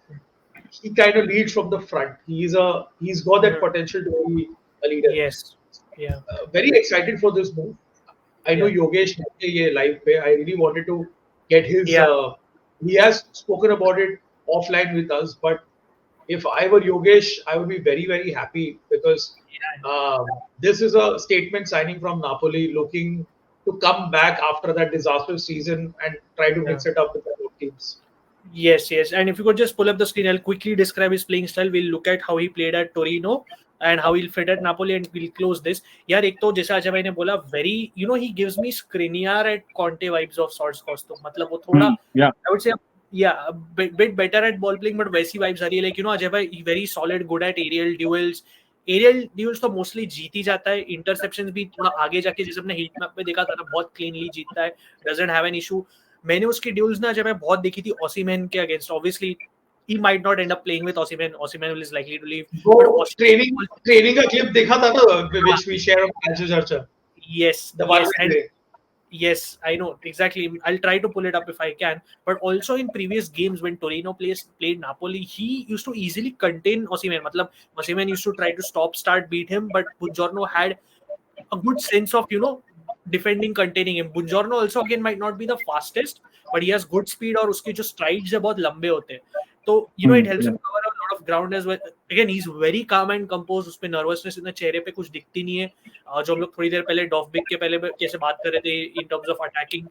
he kind of leads from the front. He's got that potential to be a leader. Yes. Yeah. Very excited for this move. I know Yeah. Yogesh ye live pe. I really wanted to get his. Yeah. He has spoken about it offline with us, but if I were Yogesh, I would be very very happy because this is a statement signing from Napoli, looking to come back after that disastrous season and try to mix it up with the teams. Yes, yes. And if you could just pull up the screen, I'll quickly describe his playing style. We'll look at how he played at Torino and how he'll fit at Napoli, and we'll close this. यार एक तो जैसा अजय भाई ने बोला, very, he gives me Skriniar at Conte vibes of sorts. Costo मतलब वो थोड़ा Yeah. I would say a bit better at ball playing, but वैसी vibes आ रही है. Like अजय भाई very solid, good at aerial duels. Aerial duels तो mostly जीत ही जाता है. इंटरसेप्शंस भी थोड़ा आगे जाके जैसे हमने हीट मैप में देखा था ना, बहुत क्लीनली जीतता है. Doesn't have an issue. मैंने उसकी ड्यूल्स ना जब मैं बहुत देखी थी ओसिमैन के against. Obviously he might not end up playing with Osimhen. Osimhen is likely to leave. वो training का clip देखा था ना, which we share on Calcio Charcha. Yes, The yes, one and yes, I know exactly. I'll try to pull it up if I can. But also in previous games when Torino played Napoli, he used to easily contain Osimhen. मतलब Osimhen used to try to start, beat him, but Buongiorno had a good sense of defending, containing him. Buongiorno also again might not be the fastest, but he has good speed और उसके जो strides है बहुत लंबे होते हैं. तो it helps him cover a lot of ground as well. Again, he's very calm and composed. उसपे nervousness इतना चेहरे पे कुछ दिखती नहीं है. जो हम लोग थोड़ी देर पहले Dovbyk के पहले कैसे बात कर रहे थे in terms of attacking.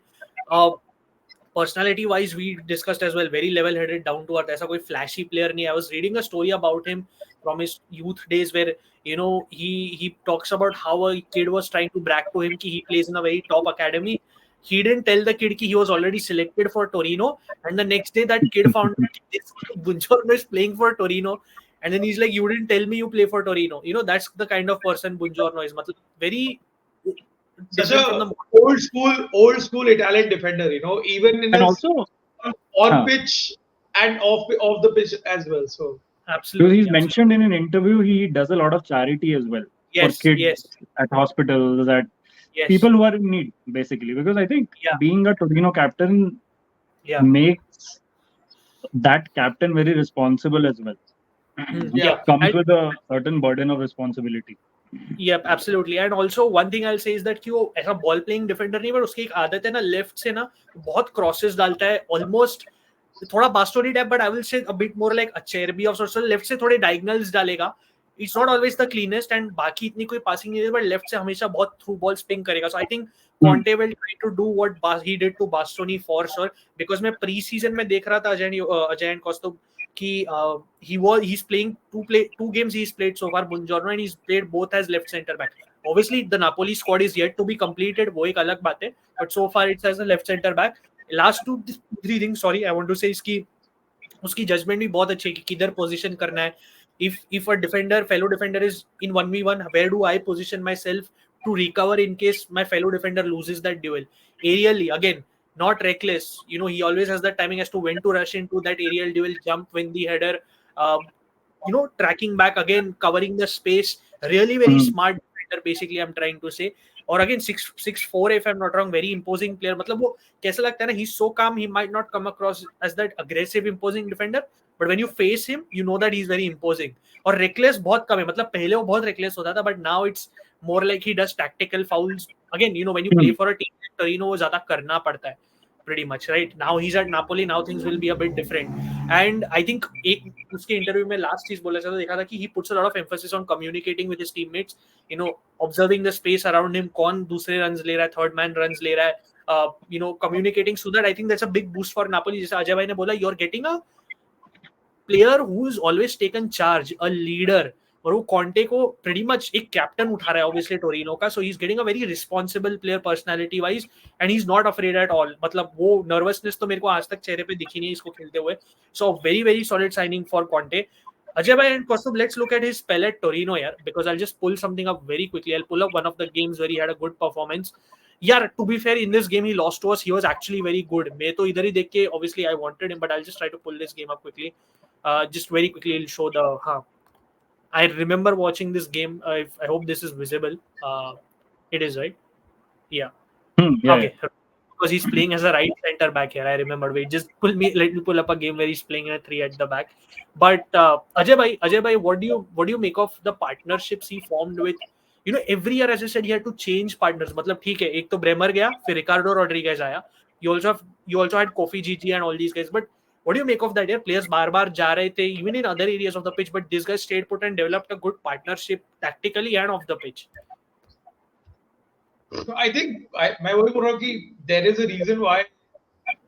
Personality wise, we discussed as well, very level headed, down to earth. ऐसा कोई flashy player नहीं. I was reading a story about him from his youth days where he talks about how a kid was trying to brag to him कि he plays in a very top academy. He didn't tell the kid कि he was already selected for Torino, and the next day that kid found out this Buongiorno is playing for Torino, and then he's like, you didn't tell me you play for Torino. That's the kind of person Buongiorno is. मतलब very such a old school Italian defender, even in And his also, on pitch and off the pitch as well. So absolutely. he's mentioned in an interview, he does a lot of charity as well Yes, for kids yes. at hospitals, at Yes. people who are in need, basically. Because I think being a Torino captain makes that captain very responsible as well. Comes with a certain burden of responsibility. Yep, absolutely. And also one thing I'll say is that कि वो ऐसा ball playing defender नहीं, but उसकी एक आदत है ना, left से ना बहुत crosses डालता है, almost थोड़ा Bastoni type, but I will say a bit more like Acerbi of sorts. Left से थोड़े diagonals डालेगा. It's not always the cleanest, and बाकी इतनी कोई passing नहीं है, but left से हमेशा बहुत through ball spin करेगा. So I think Conte will try to do what he did to Bastoni for sure. Because मैं pre-season में देख रहा था Ajay and Kaustubh कि he's playing two games he's played so far, Buongiorno, and he's played both as left center back. Obviously the Napoli squad is yet to be completed, वो एक अलग बात है, but so far it's as a left center back. Last 2-3 things I want to say is कि उसकी judgment भी बहुत अच्छी है कि किधर position करना है. If a fellow defender is in 1v1, where do I position myself to recover in case my fellow defender loses that duel? Aerially, again, not reckless. He always has that timing as to when to rush into that aerial duel, jump, win the header, tracking back again, covering the space. Really very smart defender. basically I'm trying to say. Or again 6'4" if I'm not wrong, very imposing player. मतलब वो कैसा लगता है ना, he's so calm, he might not come across as that aggressive imposing defender, but when you face him you know that he's very imposing. और reckless बहुत कम है, मतलब पहले वो बहुत reckless होता था, but now it's more like he does tactical fouls. Again, you know, when you play for a team like Torino, वो ज़्यादा करना पड़ता है pretty much, right? Now he's at Napoli, now things will be a bit different. And I think एक उसके interview में last चीज बोला था, देखा था कि he puts a lot of emphasis on communicating with his teammates, you know, observing the space around him, कौन दूसरे runs ले रहा है, third man runs ले रहा है, you know, communicating, so that I think that's a big boost for Napoli. जैसे अजय भाई ने बोला, you're getting a player who's always taken charge, a leader. और वो कॉन्टे को pretty much एक कैप्टन उठा रहा है obviously टोरिनो का, so he's getting a very responsible player personality wise and he's not afraid at all. मतलब वो nervousness तो मेरे को आज तक चेहरे पे दिखी नहीं इसको खेलते हुए. So very solid signing for Conte. Ajay bhai and Kaustubh, let's look at his spell at Torino here, because I'll just pull something up very quickly. I'll pull up one of the games where he had a good performance. Yeah, to be fair, in this game he lost to us. He was actually very good. मैं तो इधर ही देख के obviously I wanted him, but I'll just try to pull this game up quickly. Just very quickly I'll show the I remember watching this game. I hope this is visible. It is, right? Yeah. Yeah, okay. Yeah. Because he's playing as a right center back here. I remember. Wait, just let me pull up a game where he's playing in a 3 at the back. But Ajay bhai, what do you make of the partnerships he formed with? You know, every year, as I said, he had to change partners. मतलब ठीक है, एक तो Bremer गया, फिर रिकार्डो Rodriguez आया. You also had Kofi GG and all these guys. But what do you make of that? Players बार जा रहे थे, even in other areas of the pitch, but this guy stayed put and developed a good partnership tactically and off the pitch. I think there is a reason why,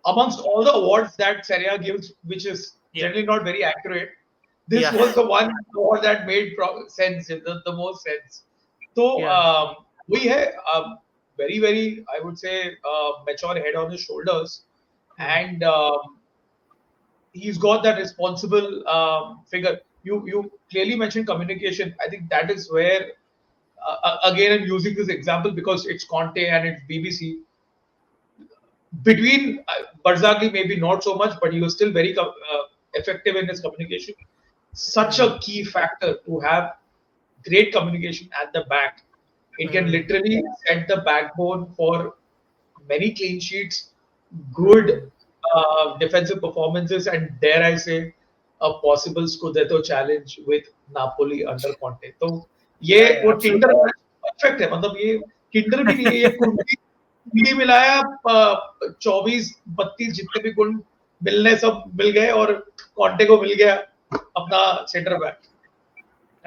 amongst all the awards that Serie A gives, which is generally not very accurate, this was the one award that made sense, the most sense. So we have very, I would say, mature head on his shoulders, and he's got that responsible figure. You clearly mentioned communication. I think that is where, again, I'm using this example because it's Conte and it's BBC. Between Barzagli, maybe not so much, but he was still very effective in his communication. Such a key factor to have great communication at the back. It can literally set the backbone for many clean sheets, good defensive performances, and dare I say, a possible Scudetto challenge with Napoli under Conte. तो ये वो Tinder perfect है, मतलब ये Tinder भी नहीं है, ये कुंडी मिलाया, 24-32 जितने भी गुण मिलने सब मिल गए और Conte को मिल गया अपना centre back.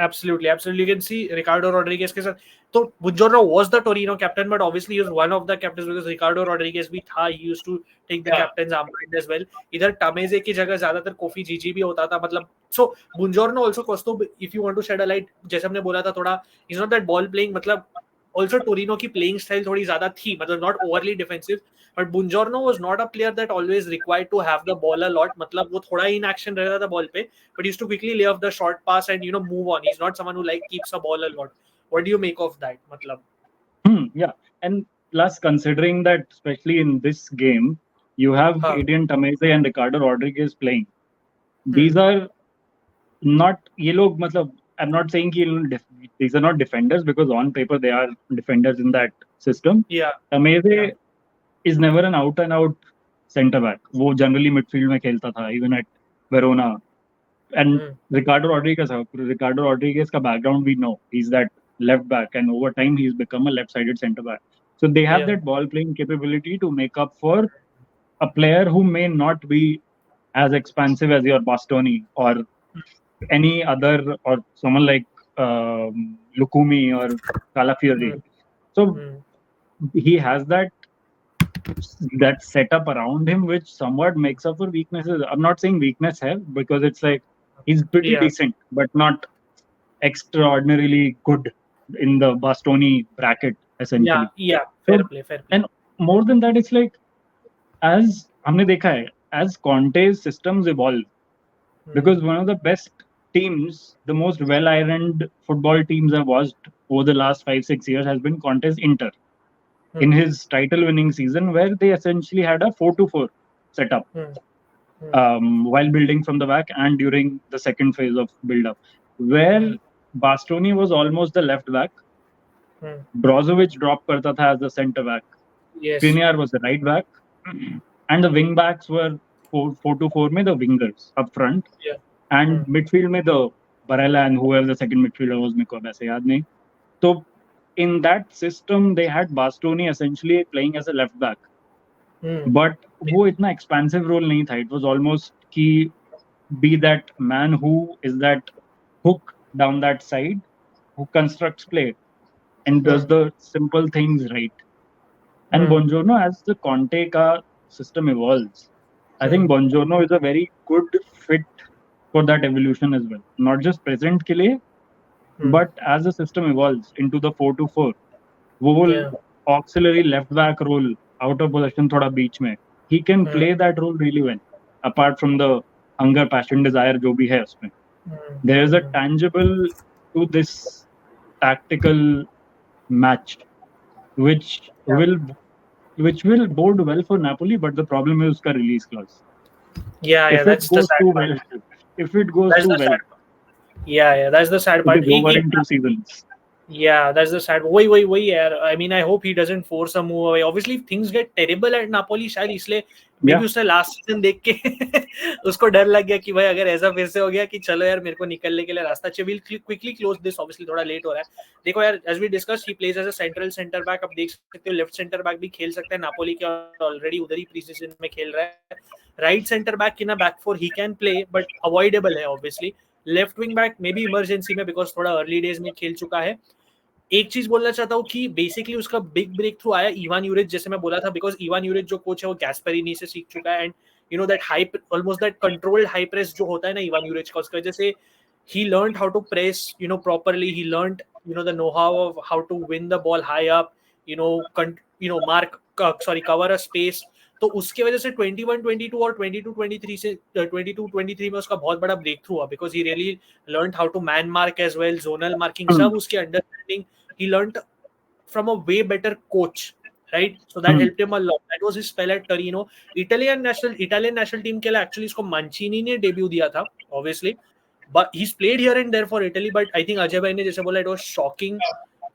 Absolutely. You can see Ricardo Rodriguez के साथ. So Buongiorno was the Torino captain, but obviously he was one of the captains because Ricardo Rodriguez भी था. He used to take the captain's armband as well. इधर Tameze की जगह ज़्यादातर Kofi GG भी होता था. मतलब so Buongiorno also Kaustubh, if you want to shed a light, जैसे हमने बोला था थोड़ा, he's not that ball playing. मतलब also Torino की playing style थोड़ी ज़्यादा थी. मतलब not overly defensive. But Buongiorno was not a player that always required to have the ball a lot. मतलब वो थोड़ा in action रहता था ball पे, but he used to quickly lay off the short pass and move on. He's not someone who keeps a ball a lot. What do you make of that? मतलब? Yeah, and plus considering that especially in this game you have Adrian Tameze and Ricardo Rodriguez playing. These are not ये लोग मतलब I'm not saying these are not defenders because on paper they are defenders in that system. Yeah. Tameze is never an out and out center back. वो generally midfield में खेलता था even at Verona. And Ricardo Rodriguez का background we know. He's that left back and over time he's become a left-sided center back. So they have that ball playing capability to make up for a player who may not be as expansive as your Bastoni or any other, or someone like Lukumi or Calafiori. So he has that setup around him which somewhat makes up for weaknesses. I'm not saying weakness hai, because it's like he's pretty decent but not extraordinarily good in the Bastoni bracket essentially. Fair play. And more than that, it's like as हमने देखा है, as Conte's systems evolve, because one of the best teams, the most well-ironed football teams I've watched over the last 5-6 years has been Conte's Inter. In his title-winning season, where they essentially had a 4-4 setup while building from the back and during the second phase of build-up, where Bastoni was almost the left back Brozovic drop karta tha as the centre back. Yes. Skriniar was the right back, and the wing backs were 4-4 में the wingers up front, Yeah. and midfield में the Barella and whoever the second midfielder was, मेरे को अब ऐसे याद नहीं. So in that system they had Bastoni essentially playing as a left back, but वो इतना expansive role नहीं था. It was almost कि be that man who is that hook down that side, who constructs play and does the simple things right. And Buongiorno, as the Conte ka system evolves, I think Buongiorno is a very good fit for that evolution as well. Not just present ke liye, but as the system evolves into the 4-4, वो will auxiliary left back role out of possession thoda beach mein, he can play that role really well. Apart from the hunger, passion, desire जो भी है उसमें, there is a tangible to this tactical match which will bode well for Napoli, but the problem is uska release clause. Yeah, If that's it the goes sad too part. well, if it goes That's too the well, sad part. Yeah, that's the sad it part. is over in 2 seasons. Yeah, that's the sad. वही यार. I mean, I hope he doesn't force a move away. Obviously, if things get terrible at Napoli, शायद इसलिए maybe उसने last season देख के उसको डर लग गया कि भाई अगर ऐसा फिर से हो गया कि चलो यार मेरे को निकलने के लिए रास्ता चाहिए. We'll quickly close this. Obviously, थोड़ा late हो रहा है. देखो यार, as we discussed, he plays as a central center back. अब देख सकते हो left center back भी खेल सकता है. Napoli के already उधर ही pre-season में खेल रहा है. Right center back in a back four he can play, but avoidable है obviously. Left wing back maybe emergency में because थोड़ा early days में खेल चुका है. एक चीज बोलना चाहता हूँ कि बेसिकली उसका बिग ब्रेक थ्रू आया इवान यूरिच, जैसे मैं बोला था, बिकॉज इवान यूरिच जो कोच है वो गैस्पेरिनी से सीख चुका है. And you know that high almost that controlled high press जो होता है ना इवान यूरिच का, उसकी वजह से he learned how to press properly. He learned the know-how of how to win the ball high up, mark cover a space. तो उसके वजह से 21-22 और 22-23 से 22-23 में उसका बहुत बड़ा ब्रेक थ्रू हुआ, because he really learn how to man mark as well, zonal marking, सब उसके understanding he learned from a way better coach, right? So that helped him a lot. That was his spell at Torino. Italian national team के लिए actually इसको Mancini ने debut दिया था, obviously, but he's played here and there for Italy. But I think Ajay bhai ने जैसे बोला, it was shocking.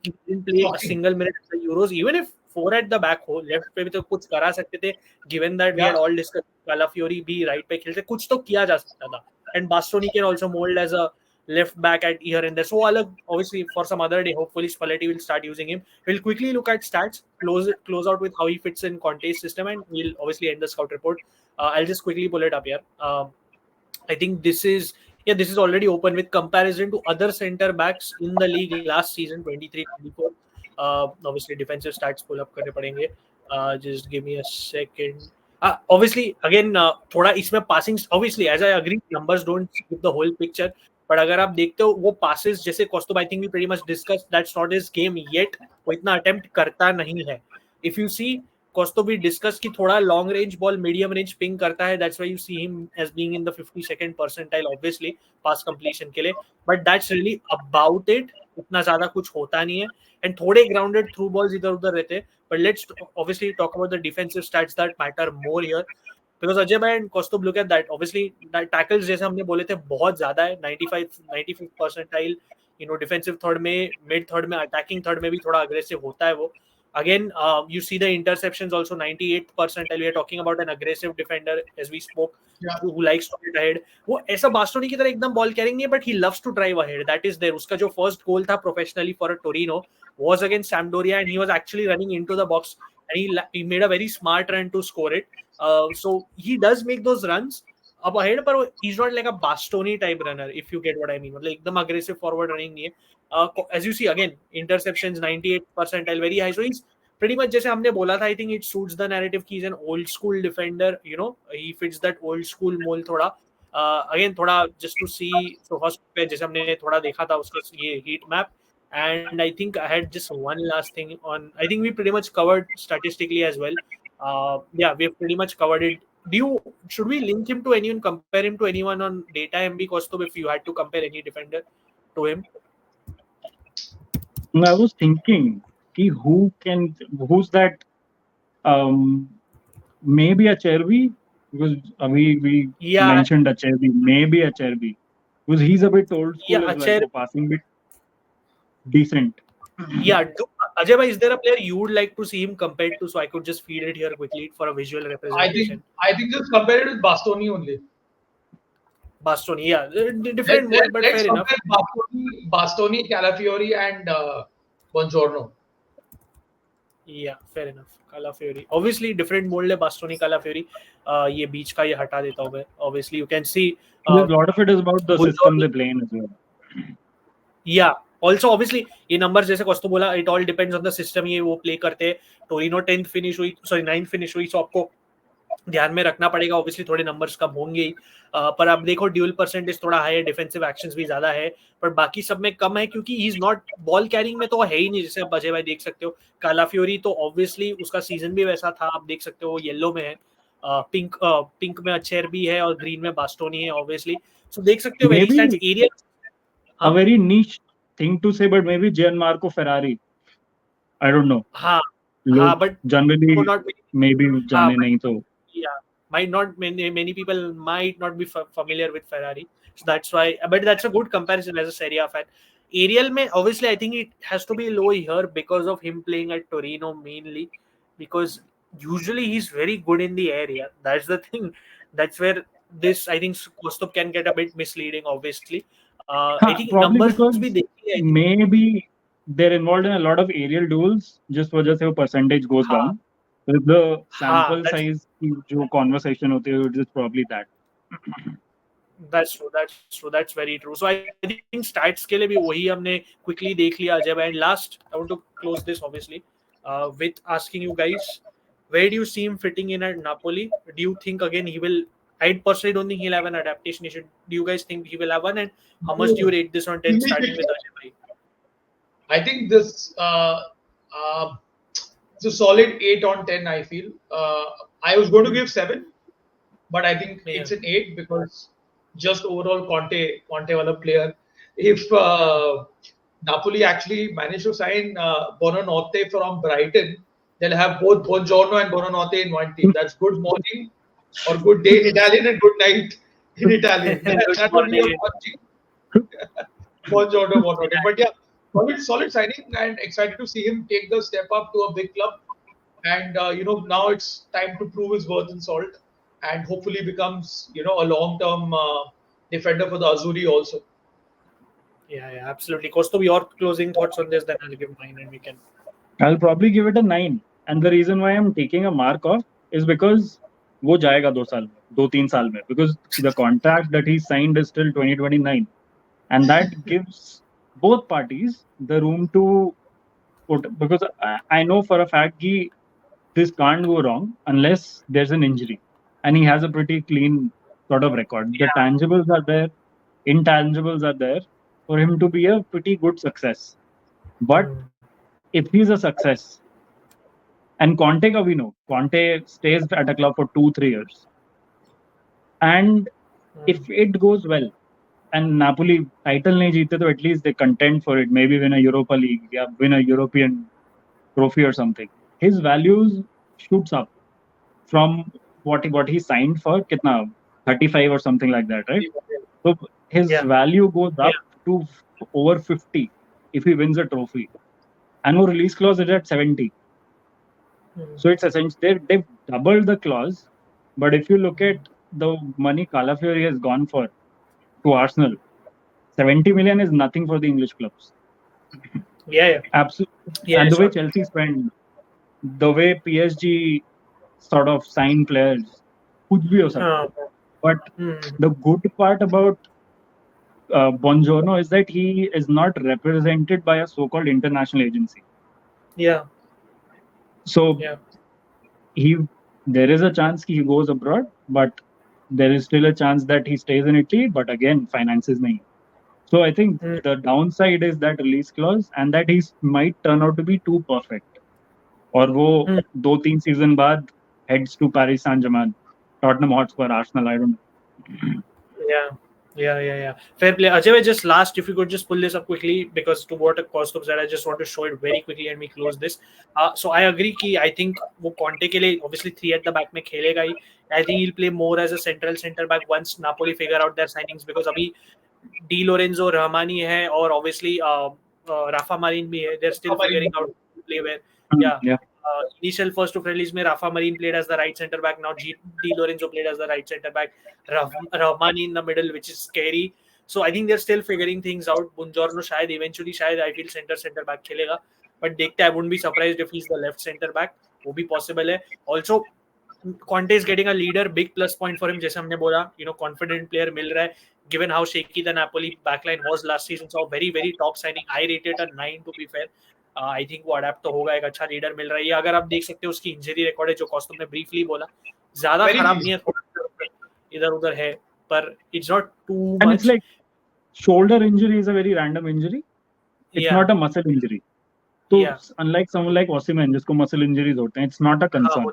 He didn't play a single minute at the Euros. Even if 4 at the back हो, left पे भी तो कुछ करा सकते थे. Given that we had all discussed, Calafiori भी right पे खेलते, कुछ तो किया जा सकता था. And Bastoni can also mold as a left back at here and there. So obviously for some other day, hopefully Spalletti will start using him. We'll quickly look at stats, close out with how he fits in Conte's system, and we'll obviously end the scout report. I'll just quickly pull it up here. I think this is already open with comparison to other center backs in the league last season 23-24. Obviously defensive stats pull up करने पड़ेंगे. Just give me a second. Obviously again थोड़ा इसमें passing, obviously as I agree numbers don't give the whole picture. पर अगर आप देखते हो वो पासेस जैसे Kaustubh, I think we pretty much discussed that's not his game yet. वो इतना अटेम्प्ट करता नहीं है. If you see Kaustubh, we discussed कि थोड़ा long range ball, medium range ping करता है. That's why you see him as being in the 52nd percentile, obviously pass completion के लिए. But that's really about it. इतना ज़्यादा कुछ होता नहीं है. And थोड़े grounded through balls इधर उधर रहते हैं. But let's obviously talk about the defensive stats that matter more here. Because Ajay bhai and Kaustubh, look at that. Obviously, that tackles जैसे हमने बोले थे बहुत ज़्यादा है. 95th percentile. Defensive third में, mid third में, attacking third में भी थोड़ा aggressive होता है वो. Again, you see the interceptions also 98th percentile. We are talking about an aggressive defender, as we spoke, who likes to get ahead. वो ऐसा बास्टोनी की तरह एकदम ball carrying नहीं है, but he loves to drive ahead. That is there. उसका जो first goal था professionally for a Torino was against Sampdoria, and he was actually running into the box, and he made a very smart run to score it. So he does make those runs up ahead, but he's not like a Bastoni type runner, if you get what I mean. Like एकदम aggressive forward running नहीं है. As you see again, interceptions 98th percentile, very high. So he's pretty much जैसे हमने बोला था, I think it suits the narrative कि he's an old school defender. He fits that old school mold थोड़ा. Again थोड़ा just to see, so first पे जैसे हमने थोड़ा देखा था उसका ये heat map. And I think I had just one last thing on. I think we pretty much covered statistically as well. Yeah, we've pretty much covered it. Should we link him to anyone, compare him to anyone on data MB Kaustubh, if you had to compare any defender to him? I was thinking, who's that? Maybe a Cherby, because we mentioned a Cherby, maybe a Cherby, because he's a bit old school as well, so passing bit decent. Yeah, Ajay bhai, is there a player you would like to see him compared to, so I could just feed it here quickly for a visual representation? I think just compare it with Bastoni only. Bastoni, yeah, different mold, but Let's fair enough. compare Bastoni, Calafiori, and Buongiorno. Yeah, fair enough. Calafiori, obviously different mold है Bastoni, Calafiori. ये बीच का ये हटा देता हूँ मैं. Obviously you can see. A lot of it is about the system Buongiorno, they play in as well. yeah. Also, obviously, ये numbers जैसे कौस्तुभ बोला, it all depends on the system ये वो play करते हैं. Torino 10th finish हुई, sorry 9th finish हुई, so आपको ध्यान में रखना पड़ेगा. ऑब्वियसली थोड़े नंबर्स कम होंगे ही, पर अब देखो ड्यूल परसेंटेज थोड़ा हाई है, डिफेंसिव एक्शंस भी ज्यादा है, पर बाकी सब में कम है क्योंकि ही इज नॉट बॉल कैरिंग में तो है ही नहीं. जैसे आप अजय भाई देख सकते हो, कालाफियोरी तो ऑब्वियसली उसका सीजन भी वैसा था, आप देख सकते हो येलो में है, पिंक में अच्छेर भी है और ग्रीन में बास्टोनी है ऑब्वियसली. सो देख सकते हो very Maybe stats area. a very niche thing to say, but maybe Gianmarco Ferrari. I don't know. हाँ लोग हाँ, बट generally not maybe हाँ, जाने नहीं तो. yeah, might not many people might not be familiar with Ferrari, so that's why. But that's a good comparison as a Serie A fan. Ariel में obviously I think it has to be low here because of him playing at Torino mainly, because usually he's very good in the area. That's the thing. That's where this I think Kaustubh can get a bit misleading. Obviously, I think Probably numbers because भी देखिए, I think. maybe they're involved in a lot of aerial duels, just वजह से वो percentage goes हाँ, down. With the sample that's size की जो conversation होती है, it is probably that. That's true. That's true. That's very true. So I think stats के लिए भी वही हमने quickly देख लिया अजय भाई. And last, I want to close this obviously with asking you guys, where do you see him fitting in at Napoli? Do you think again he will? I personally don't think he'll have an adaptation issue. Do you guys think he will have one? And how much do you rate this on 10, starting with Ajay bhai? I think this it's a solid 8 on 10. I feel I was going to give 7, but I think it's an 8 because just overall Conte wala player. If Napoli actually manage to sign Buonanotte from Brighton, they'll have both Buongiorno and Buonanotte in one team. That's good morning or good day in Italian and good night in Italian. That would be a watching. Buongiorno, Buonanotte. But yeah, solid signing, and excited to see him take the step up to a big club. And now it's time to prove his worth in Salt, and hopefully becomes a long-term defender for the Azzurri also. Yeah, absolutely. Kaustubh, your closing thoughts on this, then I'll give mine and we can. I'll probably give it a 9. And the reason why I'm taking a mark off is because वो जाएगा 2-3 साल में, because the contract that he signed is till 2029, and that gives both parties the room to put, because I know for a fact that this can't go wrong unless there's an injury, and he has a pretty clean sort of record. The tangibles are there, intangibles are there for him to be a pretty good success. But if he's a success, and Conte ka we know, Conte stays at a club for 2-3 years, and if it goes well, and Napoli title nahi jeete, to at least they contend for it, maybe win a Europa League, yeah, win a European trophy or something. His values shoots up from what he signed for, kitna 35 or something like that, right? So his value goes up to over 50 if he wins a trophy, and no release clause is at 70. So it's essentially they've doubled the clause. But if you look at the money Calafiori has gone for to Arsenal, 70 million is nothing for the English clubs. Yeah. Absolutely. Yeah, and the way sure. Chelsea spend, the way PSG sort of sign players, कुछ भी हो सकता है. But the good part about Buongiorno is that he is not represented by a so-called international agency. Yeah. So there is a chance he goes abroad, but there is still a chance that he stays in Italy. But again, finances nahi. So I think the downside is that release clause, and that he might turn out to be too perfect. Or वो 2-3 season बाद heads to Paris Saint-Germain, Tottenham Hotspur, Arsenal, I don't know. Yeah. Fair play. Ajay, just last, if you could just pull this up quickly, because to what Kaustubh said, I just want to show it very quickly and we close this. So I agree कि I think वो Conte के लिए obviously 3 at the back में खेलेगा ही. I think he'll play more as a centre back once Napoli figure out their signings, because अभी Di Lorenzo, Rahmani है और obviously Rafa Marin भी है. They're still figuring out play where, Yeah. initial first two friendlies mein Rafa Marin played as the right centre back. Now Di Lorenzo played as the right centre back. Rahmani in the middle, which is scary. So I think they're still figuring things out. Buongiorno शायद eventually शायद I feel center back खेलेगा. But देखते हैं, I wouldn't be surprised if he's the left centre back. वो भी possible है. Also, Conte is getting a leader, big plus point for him. जैसे हमने बोला, confident player मिल रहा है. Given how shaky the Napoli backline was last season, so very very top signing. I rated a 9 to be fair. I think वो adapt तो होगा, एक अच्छा लीडर मिल रहा है. ये अगर आप देख सकते हो उसकी इंजरी रिकॉर्ड है जो कॉस्टुम ने ब्रीफली बोला, ज्यादा खराब नहीं है, थोड़ा इधर उधर है, पर it's not too And much. it's like shoulder injury is a very random injury. It's not a muscle injury. So unlike someone like Osimhen जिसको muscle injuries होते हैं, it's not a concern.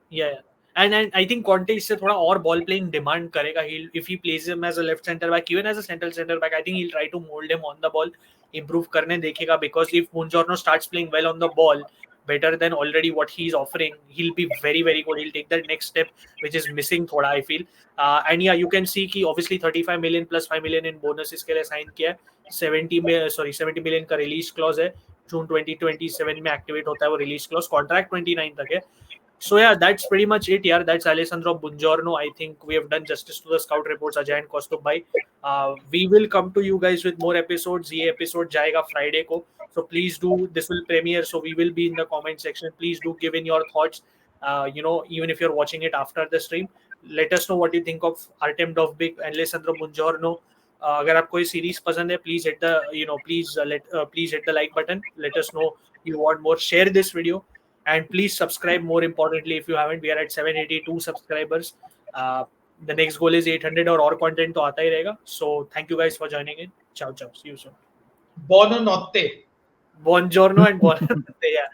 Yeah. And I think Conte इससे थोड़ा और ball playing demand करेगा. If he plays him as a left center back, even as a centre back, I think he'll try to mold him on the ball, improve करने देखेगा. Because if Buongiorno starts playing well on the ball, better than already what he's offering, he'll be very very good. He'll take that next step which is missing थोड़ा, I feel. And yeah, you can see कि obviously 35 million plus 5 million in bonus इसके लिए sign किया है. 70 million का release clause है. June 2027 में activate होता है वो release clause. Contract 29 तक है. So yeah, that's pretty much it. Yeah, that's Alessandro Buongiorno. I think we have done justice to the scout reports, Ajay and Kaustubh bhai. We will come to you guys with more episodes. ये episode जाएगा Friday को. So please do. This will premiere. So we will be in the comment section. Please do give in your thoughts. Even if you're watching it after the stream, let us know what you think of Artem Dovbyk and Alessandro Buongiorno. अगर आपको ये series पसंद है, please hit the please hit the like button. Let us know you want more. Share this video. And please subscribe, more importantly, if you haven't. We are at 782 subscribers. The next goal is 800 और content तो आता ही रहेगा. So thank you guys for joining in. Ciao. See you soon. Buonanotte. Buongiorno and buonanotte. Yeah.